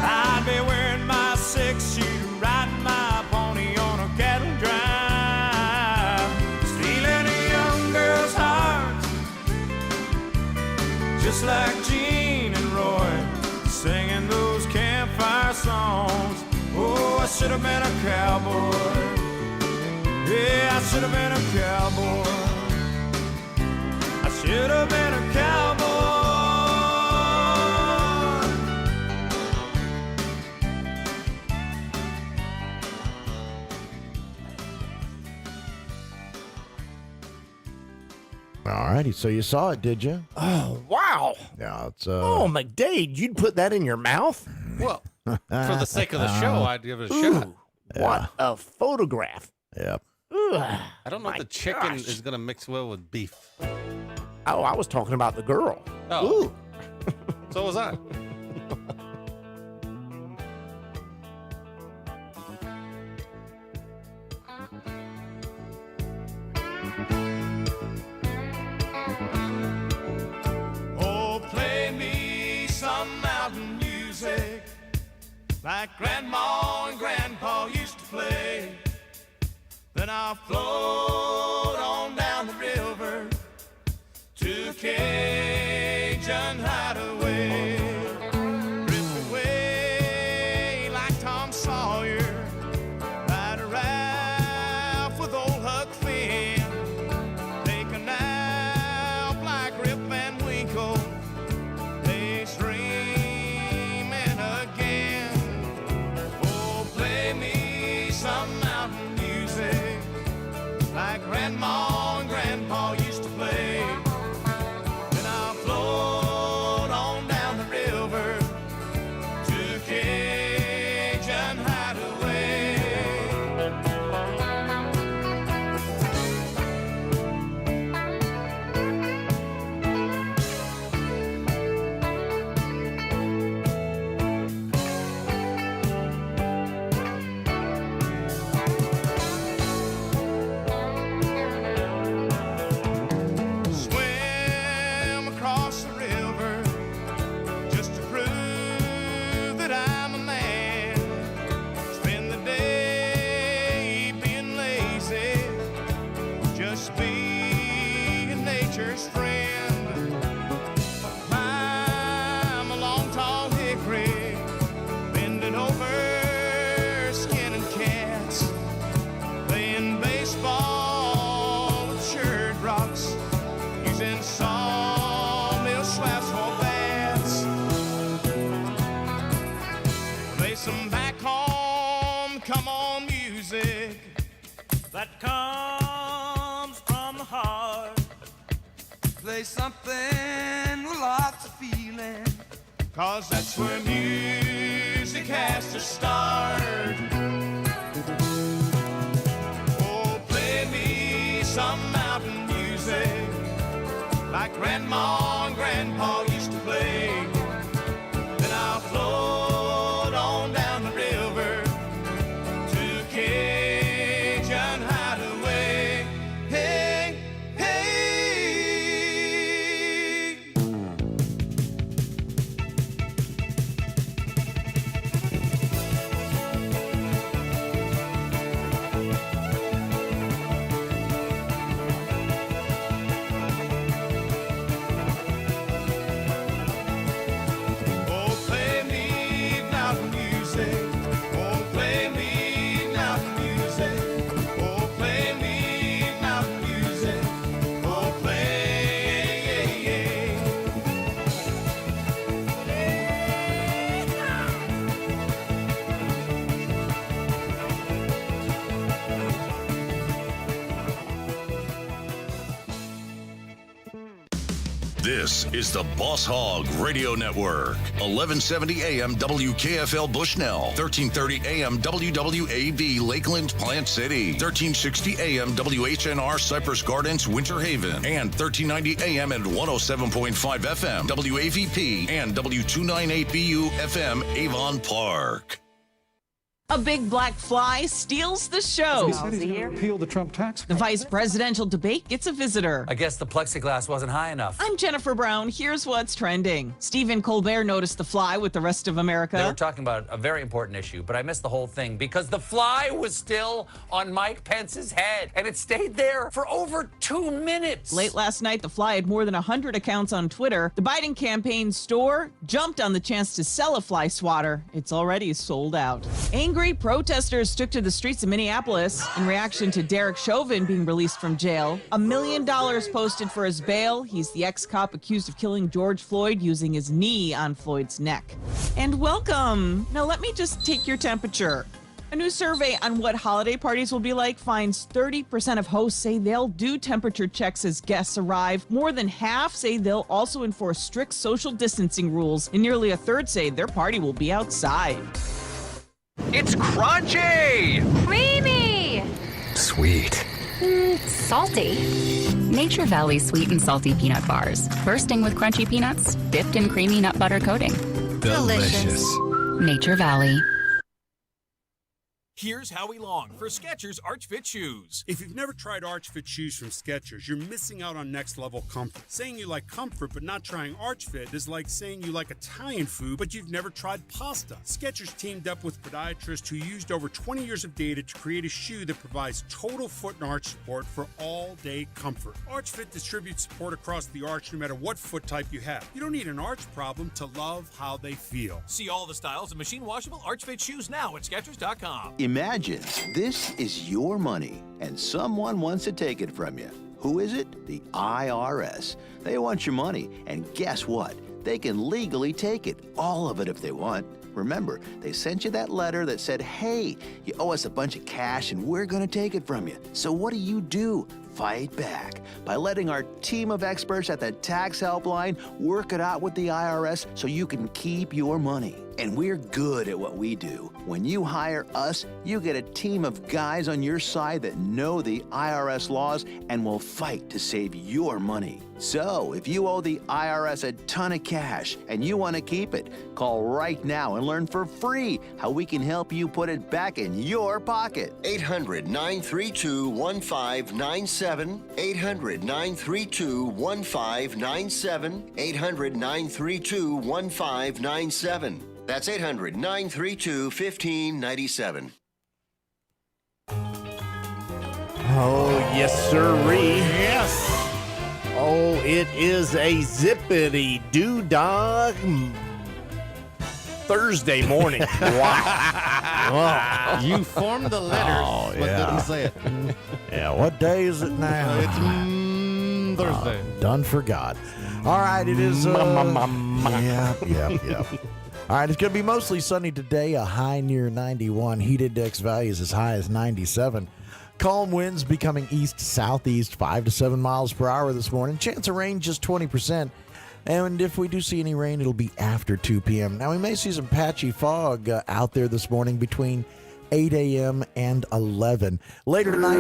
I'd be wearing my 6-shooter, riding my pony on a cattle drive. Stealing a young girl's heart, just like Gene and Roy, singing those campfire songs. Oh, I should have been a cowboy. Yeah, I should have been a cowboy. should have been a cowboy. All righty, so you saw it, did you? Oh, wow. Yeah, it's Oh, McDade, you'd put that in your mouth? Well, for the sake of the show, I'd give it a shot. What a photograph. Yep. I don't know if the chicken is going to mix well with beef. Oh, I was talking about the girl. Oh. Ooh. So was I. Oh, play me some mountain music like Grandma and Grandpa used to play. Then I'll float on down the river to Cajun Hideaway. Drift away like Tom Sawyer, ride a raft with old Huck Finn. Take a nap like Rip Van Winkle, days dreaming again. Oh, play me some mountain music like Grandma and Grandpa used to play. Then I'll float on down the river to Cajun Hideaway. Swim across the river just to prove that I'm a man. Spend the day being lazy, just being nature's friend. Climb a long tall hickory, bending over, skinning cats, playing baseball with shirt rocks, using sawmill slabs for bats. Play some back home, come on music that comes from the heart. Play something with lots of feeling, 'cause that's where music has to start. Oh, play me some mountain music like Grandma and Grandpa used to play. Then I'll float on down the river to Cajun Hideaway. Hey, hey. Oh, play me mountain music. Oh, play me mountain music. Oh, play me mountain music. Oh, play. This is the Boss Hog Radio Network. 1170 AM WKFL Bushnell, 1330 AM WWAB Lakeland Plant City, 1360 AM WHNR Cypress Gardens Winter Haven, and 1390 AM and 107.5 FM WAVP and W298BU FM Avon Park. A big black fly steals the show. Repeal the Trump tax. The vice presidential debate gets a visitor. I guess the plexiglass wasn't high enough. I'm Jennifer Brown. Here's what's trending. Stephen Colbert noticed the fly with the rest of America. They were talking about a very important issue, but I missed the whole thing because the fly was still on Mike Pence's head, and it stayed there for over 2 minutes. Late last night, the fly had more than 100 accounts on Twitter. The Biden campaign store jumped on the chance to sell a fly swatter. It's already sold out. Angry Angry protesters took to the streets of Minneapolis in reaction to Derek Chauvin being released from jail. $1 million posted for his bail. He's the ex-cop accused of killing George Floyd using his knee on Floyd's neck. And welcome. Now let me just take your temperature. A new survey on what holiday parties will be like finds 30% of hosts say they'll do temperature checks as guests arrive. More than half say they'll also enforce strict social distancing rules. And nearly a third say their party will be outside. It's crunchy! Creamy! Sweet. Salty. Nature Valley sweet and salty peanut bars. Bursting with crunchy peanuts, dipped in creamy nut butter coating. Delicious. Nature Valley. Here's Howie Long for Skechers Arch Fit Shoes. If you've never tried Arch Fit shoes from Skechers, you're missing out on next level comfort. Saying you like comfort but not trying Arch Fit is like saying you like Italian food but you've never tried pasta. Skechers teamed up with podiatrists who used over 20 years of data to create a shoe that provides total foot and arch support for all-day comfort. Arch Fit distributes support across the arch no matter what foot type you have. You don't need an arch problem to love how they feel. See all the styles of machine washable Arch Fit shoes now at Skechers.com. Imagine this is your money and someone wants to take it from you. Who is it? The IRS. They want your money, and guess what? They can legally take it, all of it if they want. Remember, they sent you that letter that said, hey, you owe us a bunch of cash and we're going to take it from you. So what do? Fight back by letting our team of experts at the Tax Helpline work it out with the IRS so you can keep your money. And we're good at what we do. When you hire us, you get a team of guys on your side that know the IRS laws and will fight to save your money. So, if you owe the IRS a ton of cash and you want to keep it, call right now and learn for free how we can help you put it back in your pocket. 800-932-1597. 800-932-1597. 800-932-1597. That's 800-932-1597. Oh, yes, sirree. Yes. Oh, it is a zippity doo-dah Thursday morning. Wow. You formed the letters, but didn't say it. Yeah, what day is it now? It's Thursday. Done for God. All right, it is. Yep. All right, it's going to be mostly sunny today, a high near 91. Heat index values as high as 97. Calm winds becoming east-southeast 5 to 7 miles per hour this morning. Chance of rain just 20%. And if we do see any rain, it'll be after 2 p.m. Now, we may see some patchy fog out there this morning between 8 a.m. and 11. Later tonight,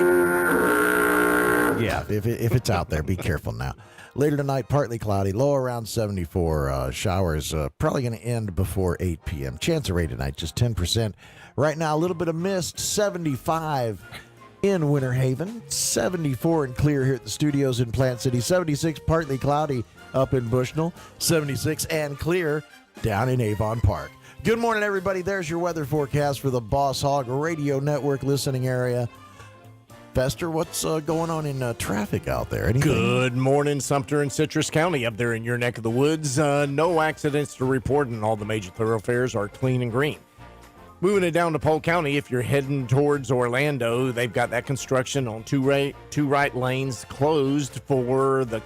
yeah, if it's out there, be careful now. Later tonight, partly cloudy, low around 74. Showers probably going to end before 8 p.m. Chance of rain tonight, just 10%. Right now, a little bit of mist, 75 in Winter Haven, 74 and clear here at the studios in Plant City, 76 partly cloudy up in Bushnell, 76 and clear down in Avon Park. Good morning, everybody. There's your weather forecast for the Boss Hog Radio Network listening area. Fester, what's going on in traffic out there? Anything? Good morning, Sumter and Citrus County up there in your neck of the woods. No accidents to report, and all the major thoroughfares are clean and green. Moving it down to Polk County, if you're heading towards Orlando, they've got that construction on two right lanes closed for the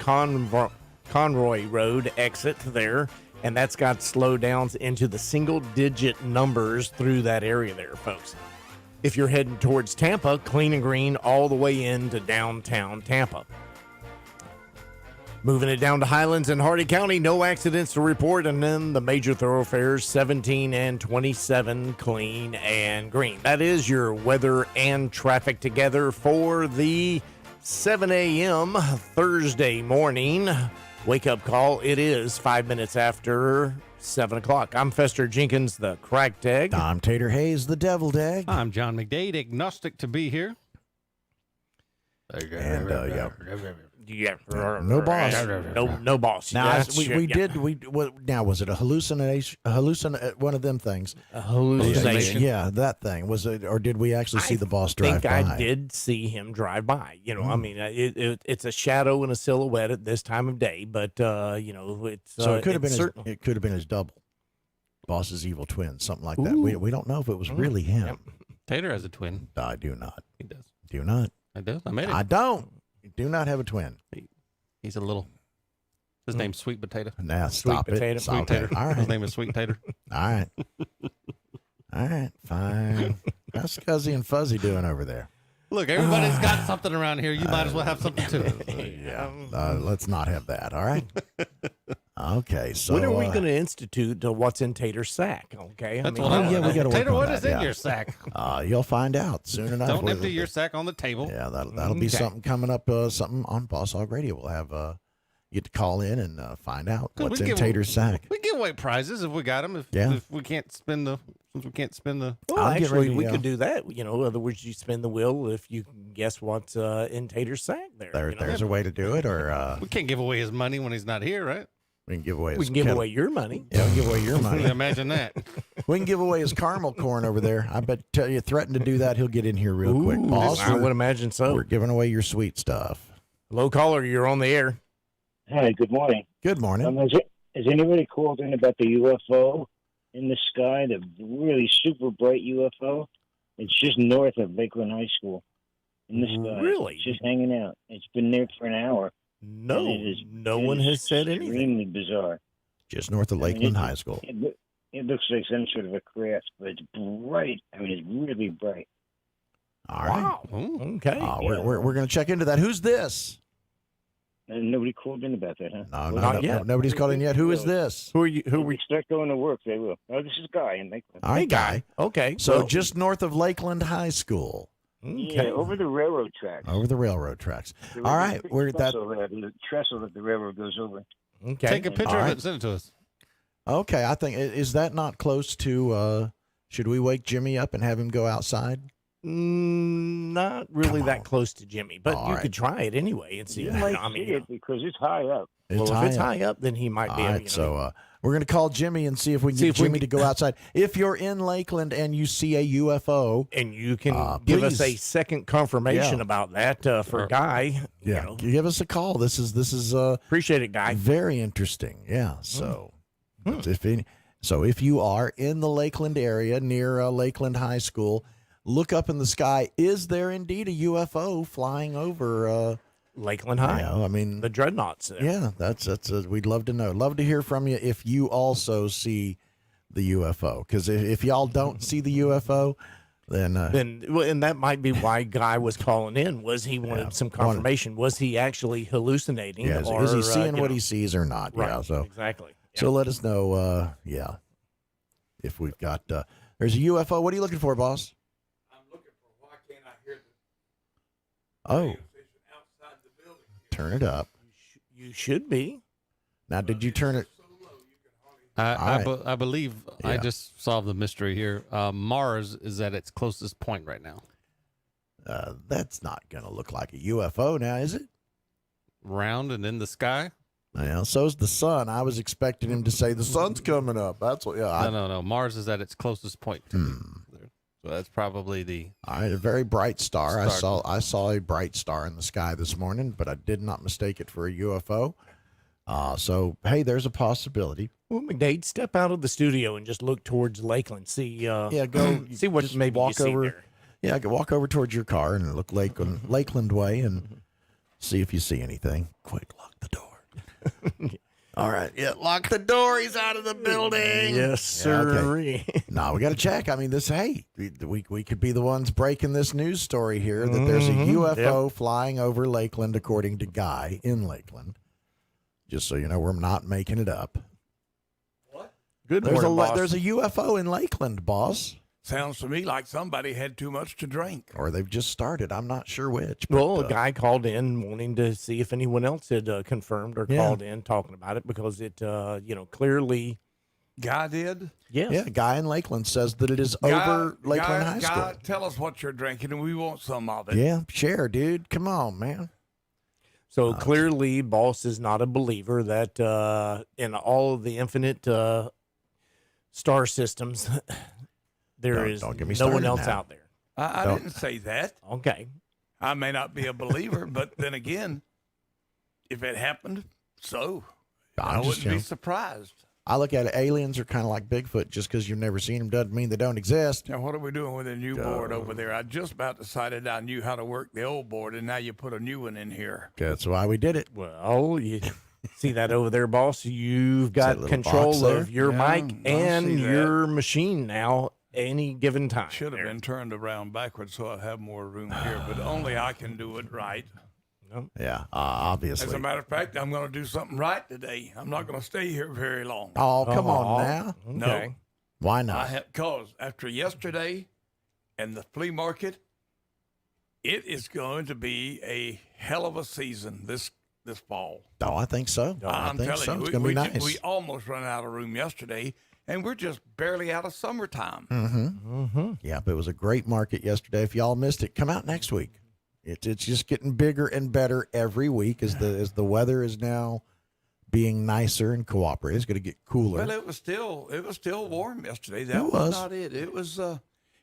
Conroy Road exit there, and that's got slowdowns into the single-digit numbers through that area there, folks. If you're heading towards Tampa, clean and green all the way into downtown Tampa. Moving it down to Highlands and Hardy County, no accidents to report, and then the major thoroughfares 17 and 27 clean and green. That is your weather and traffic together for the 7 a.m. Thursday morning wake-up call. It is 5 minutes after 7 o'clock. I'm Fester Jenkins, the Cracked Egg. I'm Tater Hayes, the Deviled Egg. I'm John McDade, agnostic to be here. And, yeah. No boss. No boss. Now, now, was it a hallucination? One of them things. A hallucination. Yeah, that thing. Was it, or did we actually see the boss drive by? I did see him drive by. You know, I mean, it's a shadow and a silhouette at this time of day, but you know, it's so it could have been. It could have been his double. Boss's evil twin, something like that. We don't know if it was really him. Yep. Tater has a twin. I do not. He does. Do not. I do. I made it. I don't. Do not have a twin. He's a little. His name's Sweet Potato. Now stop Sweet it. Potato. Stop Sweet Tater. it. All right. His name is Sweet Tater. All right. All right. Fine. How's Fuzzy and Fuzzy doing over there? Look, everybody's got something around here. You might as well have something too. Yeah. Let's not have that. All right. Okay. So when are we going to institute what's in Tater's sack? Okay. That's what I want. Yeah, we got to work Tater, on what that, is in yeah. your sack? You'll find out soon enough. Don't empty your sack on the table. Yeah, that'll be something coming up. Something on Boss Hog Radio. We'll have you get to call in and find out what's in Tater's sack. We give away prizes if we got them. If we can't spin the. Since we can't spin the. Well, actually, we could do that. You know, in other words, you spin the wheel if you can guess what's in Tater's sack there. There's a way to do it, or we can't give away his money when he's not here, right? We can give away. We can give away your money. Yeah, we can give away your money. Imagine that. We can give away his caramel corn over there. I bet you threaten to do that, he'll get in here real quick. Boss, I would imagine so. We're giving away your sweet stuff. Hello, caller. You're on the air. Hi. Good morning. Good morning. Has anybody called in about the UFO in the sky? The really super bright UFO. It's just north of Lakeland High School. In the sky. Really? It's just hanging out. It's been there for an hour. No, no one has said anything. Extremely bizarre. Just north of Lakeland High School. It looks like some sort of a craft, but it's bright. I mean, it's really bright. All right. Wow. Okay. We're going to check into that. Who's this? Nobody called in about that, huh? No, not yet. Nobody's called in yet. Who is this? Who are you? Who we start going to work? They will. Oh, this is Guy in Lakeland. All right, Guy. Okay. So just north of Lakeland High School. Yeah, over the railroad tracks. Over the railroad tracks. There All was a right. big We're at that. trestle there, the trestle that the railroad goes over. Okay. Take a picture All of right. it and send it to us. Okay. I think, is that not close to, should we wake Jimmy up and have him go outside? Not really that close to Jimmy, but All you right. could try it anyway and see. You might I mean, see it because it's high up. well, if it's high up, then he might be. All right, so we're going to call Jimmy and see if we can get Jimmy to go outside. If you're in Lakeland and you see a UFO, and you can give us a second confirmation Yeah. about that for Guy. yeah, You know. give us a call. This is Appreciate it, Guy. very interesting. Yeah, so if you are in the Lakeland area near Lakeland High School, look up in the sky. Is there indeed a UFO flying over Lakeland High? Yeah, I mean the dreadnoughts there. Yeah, that's we'd love to know. Love to hear from you if you also see the UFO. Because if y'all don't see the UFO, then and that might be why Guy was calling in. Was he wanted some confirmation? Was he actually hallucinating? yeah, or, is he seeing you what know? he sees or not? Right, Yeah, so exactly. So let us know. Yeah, if we've got there's a UFO. What are you looking for, boss? Oh, turn it up. You should be. Now, did you turn it? I believe I Yeah. just solved the mystery here. Mars is at its closest point right now. That's not going to look like a UFO now, is it? Round and in the sky? Yeah, so's the sun. I was expecting him to say the sun's coming up. That's what. Yeah, No. Mars is at its closest point. So that's probably the. All right, a very bright star. I saw a bright star in the sky this morning, but I did not mistake it for a UFO. So hey, there's a possibility. Well, McDade, step out of the studio and just look towards Lakeland. See, go see what just maybe walk you see over. there. Yeah, I could walk over towards your car and look Lakeland way and see if you see anything. Quick, lock the door. All right. Yeah, lock the door. He's out of the building. Yes, sir. No, we got to check. I mean, we could be the ones breaking this news story here that there's a UFO flying over Lakeland, according to Guy in Lakeland. Just so you know, we're not making it up. What? Good There's morning, boss. there's a UFO in Lakeland, boss. Sounds to me like somebody had too much to drink. Or they've just started. I'm not sure which. But, Well, a guy called in wanting to see if anyone else had confirmed or called in talking about it because it, clearly. Guy did? Yes. Yeah, Guy in Lakeland says that it is over Lakeland High School. Guy, tell us what you're drinking, and we want some of it. Yeah, share, dude. Come on, man. So clearly, Boss is not a believer that in all of the infinite star systems, there is don't get me no one started else now. out there. I didn't say that. Okay. I may not be a believer, but then again, if it happened, so I wouldn't be surprised. I look at it, aliens are kind of like Bigfoot. Just because you've never seen them doesn't mean they don't exist. Now, what are we doing with the new board over there? I just about decided I knew how to work the old board, and now you put a new one in here. That's why we did it. Well, you see that over there, boss? You've got control of your mic and your machine now any given time. Should have been turned around backwards so I'd have more room here, but only I can do it right. Yeah, obviously. As a matter of fact, I'm going to do something right today. I'm not going to stay here very long. Oh, come on now. No. Why not? Because after yesterday and the flea market, it is going to be a hell of a season this fall. Oh, I think so. I'm telling so. you, It's going to be nice. We almost ran out of room yesterday, and we're just barely out of summertime. Yeah, but it was a great market yesterday. If y'all missed it, come out next week. It's just getting bigger and better every week as the weather is now being nicer and cooperative. It's going to get cooler. Well, it was still warm yesterday. That was not it. It was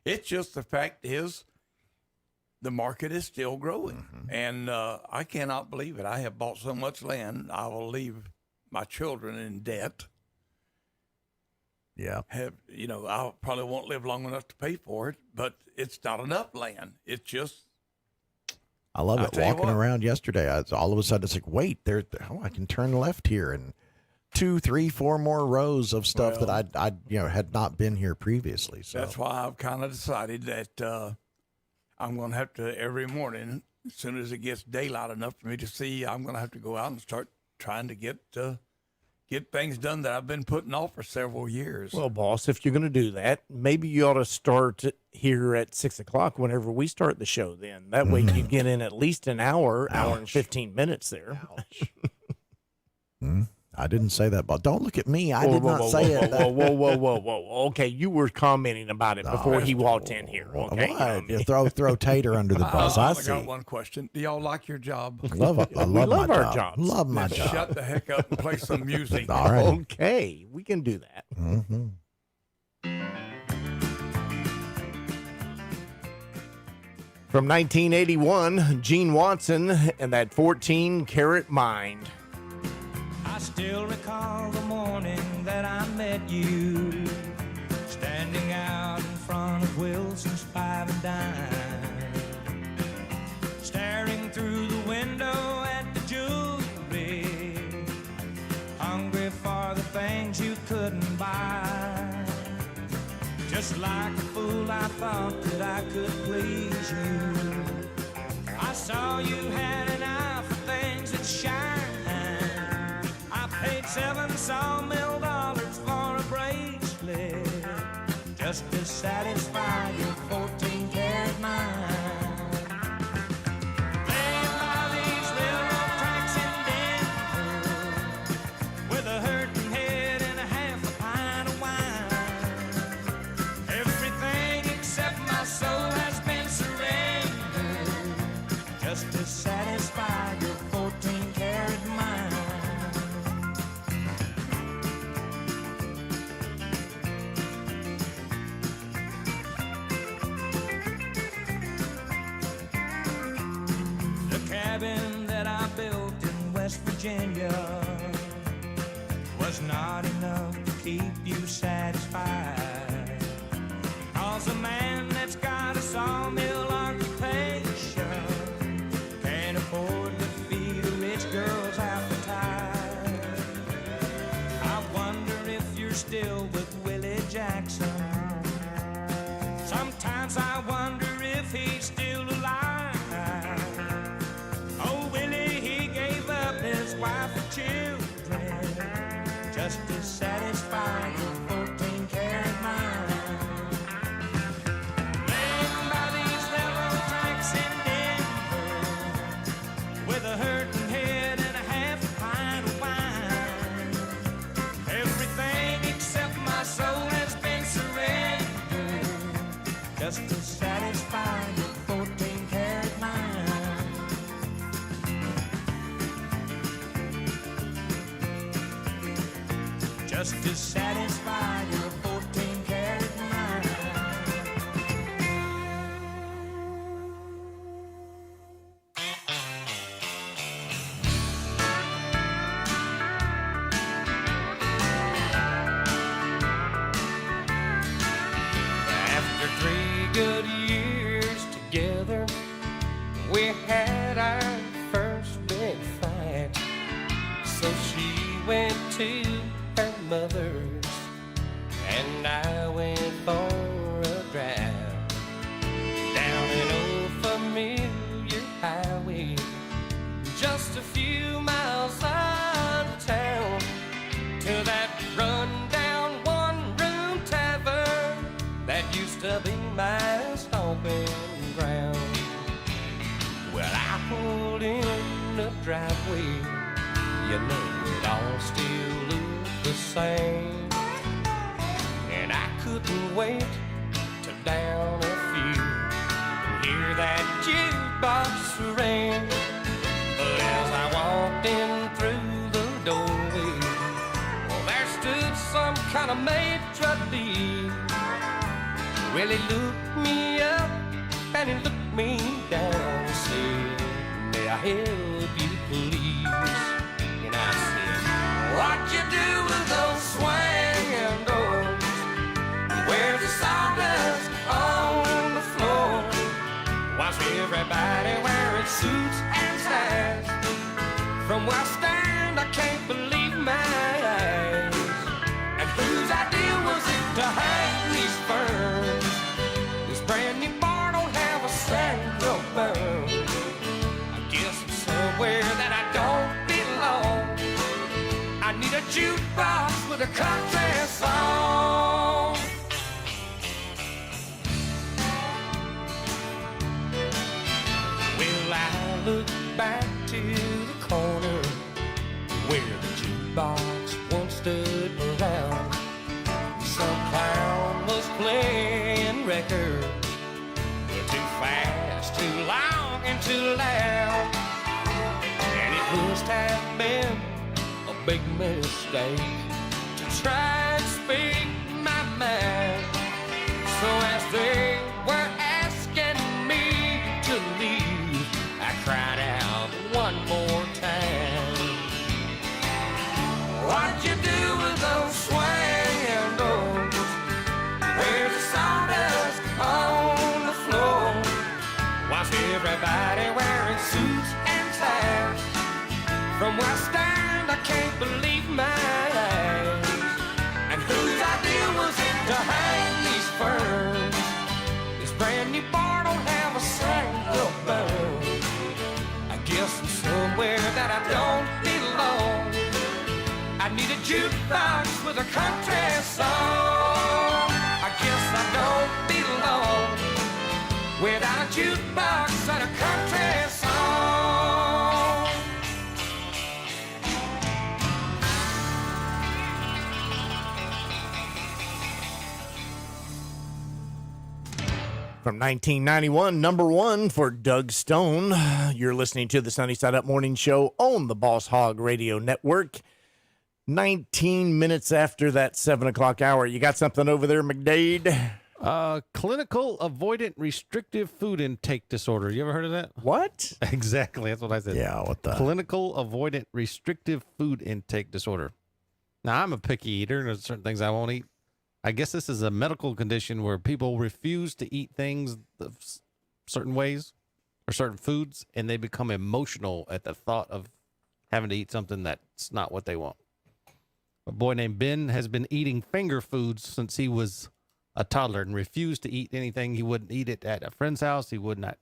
it's just the fact is the market is still growing, and I cannot believe it. I have bought so much land, I will leave my children in debt. Yeah. I probably won't live long enough to pay for it, but it's not enough land. It's just. I love it. Walking around yesterday, all of a sudden it's like, wait, I can turn left here, and 2, 3, 4 more rows of stuff that I had not been here previously. So that's why I've kind of decided that I'm going to have to every morning, as soon as it gets daylight enough for me to see, I'm going to have to go out and start trying to get things done that I've been putting off for several years. Well, boss, if you're going to do that, maybe you ought to start here at 6 o'clock whenever we start the show. Then that way you get in at least an hour and 15 minutes there. I didn't say that, but don't look at me. I did not say it. Whoa. Okay, you were commenting about it before he walked in here. Okay, you throw Tater under the bus. I see. got one question. Do y'all like your job? I love our jobs. Love my job. Shut the heck up and play some music. All right. Okay, we can do that. From 1981, Gene Watson and that 14-Karat Mind. I still recall the morning that I met you, standing out in front of Wilson's Five and Dime, staring through the window at the jewelry, hungry for the things you couldn't buy. Just like a fool, I thought that I could please you. I saw you had an eye for things that shine. Paid $7 sawmill for a bracelet just to satisfy your 14-karat mind. Laying by these railroad tracks in Denver with a hurting head and a half a pint of wine. Everything except my soul has been surrendered just to satisfy your 14-karat mind. West Virginia was not enough to keep you satisfied. Cause a man that's got a sawmill occupation can't afford to feed a rich girl's appetite. I wonder if you're still with Willie Jackson. Sometimes I wonder if he's still alive. Wife and children just to satisfy your 14-karat mind. Laying by these railroad tracks in Denver with a hurting head and a half a pint of wine. Everything except my soul has been surrendered just to satisfy your 14-karat mind. Just to satisfy your 14-karat mind. mothers, and I went for a drive down an old familiar highway, just a few miles out of town, to that run-down one-room tavern that used to be my stomping ground. Well, I pulled in the driveway, you know it all still looked the same, and I couldn't wait to down a few and hear that jukebox ring. But as I walked in through the doorway, well, there stood some kind of maitre d'. Well, he looked me up and he looked me down and said, "May I help you, please?" And I said, "What you do with those swinging doors? Where's the sawdust on the floor? Why's everybody wearing suits and ties? From where I stand, I can't believe my eyes. And whose idea was it to hang these ferns? This brand new bar don't have a single burn. I guess I'm somewhere that I don't belong. I need a jukebox with a country song." Well, I look back to the corner where the jukebox once stood around. Some clown was playing records, too fast, too long, and too loud. And it must have been a big mistake to try and speak my mind. So as they were asking me to leave, I cried out one more time, "What'd you do with those swinging doors? Where's the sawdust on the floor? Why's everybody wearing suits and ties? From where I stand, I can't believe my eyes. And whose idea was it to hang these ferns? This brand new bar don't have a single burn. I guess I'm somewhere that I don't belong. I need a jukebox with a country song. I guess I don't belong without a jukebox and a country song." From 1991, number one for Doug Stone. You're listening to the Sunny Side Up Morning Show on the Boss Hog Radio Network. 19 minutes after that 7 o'clock hour. You got something over there, McDade? Clinical avoidant restrictive food intake disorder. You ever heard of that? What? Exactly. That's what I said. Yeah, what the? Clinical avoidant restrictive food intake disorder. Now, I'm a picky eater, and there's certain things I won't eat. I guess this is a medical condition where people refuse to eat things certain ways or certain foods, and they become emotional at the thought of having to eat something that's not what they want. A boy named Ben has been eating finger foods since he was a toddler and refused to eat anything. He wouldn't eat it at a friend's house. He would not.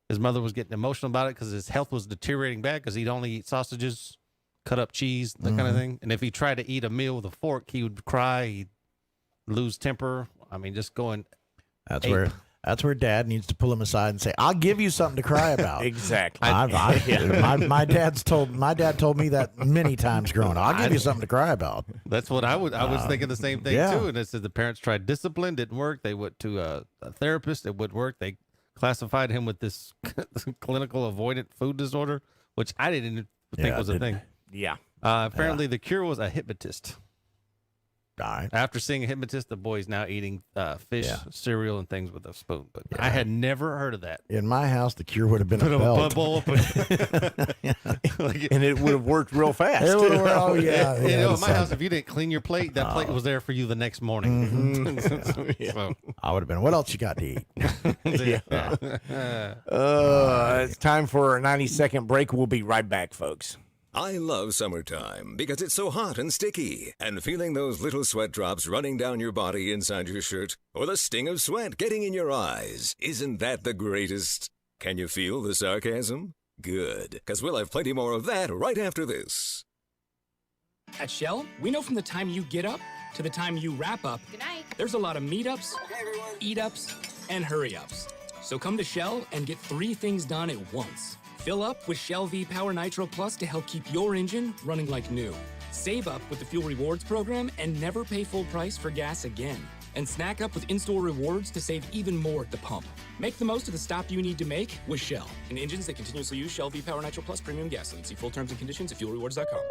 His mother was getting emotional about it because his health was deteriorating bad because he'd only eat sausages, cut up cheese, that kind of thing. And if he tried to eat a meal with a fork, he would cry. He'd lose temper. I mean, just going. That's where Dad needs to pull him aside and say, "I'll give you something to cry about." Exactly. My dad told me that many times growing up. I'll give you something to cry about. That's what I was thinking the same thing too. And it said the parents tried discipline, didn't work. They went to a therapist, it wouldn't work. They classified him with this clinical avoidant food disorder, which I didn't think was a thing. Yeah. Apparently the cure was a hypnotist. Right. After seeing a hypnotist, the boy's now eating fish, cereal, and things with a spoon. But I had never heard of that. In my house, the cure would have been a belt. And it would have worked real fast. In my house, if you didn't clean your plate, that plate was there for you the next morning. So, I would have been, what else you got to eat? It's time for our 90-second break. We'll be right back, folks. I love summertime because it's so hot and sticky, and feeling those little sweat drops running down your body inside your shirt, or the sting of sweat getting in your eyes. Isn't that the greatest? Can you feel the sarcasm? Good, because we'll have plenty more of that right after this. At Shell, we know from the time you get up to the time you wrap up, Good night. There's a lot of meetups, eat-ups, and hurry-ups. So come to Shell and get 3 things done at once. Fill up with Shell V-Power Nitro Plus to help keep your engine running like new. Save up with the Fuel Rewards program and never pay full price for gas again. And snack up with in-store rewards to save even more at the pump. Make the most of the stop you need to make with Shell. And engines that continuously use Shell V-Power Nitro Plus premium gasoline. See full terms and conditions at fuelrewards.com.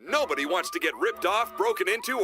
Nobody wants to get ripped off, broken into, or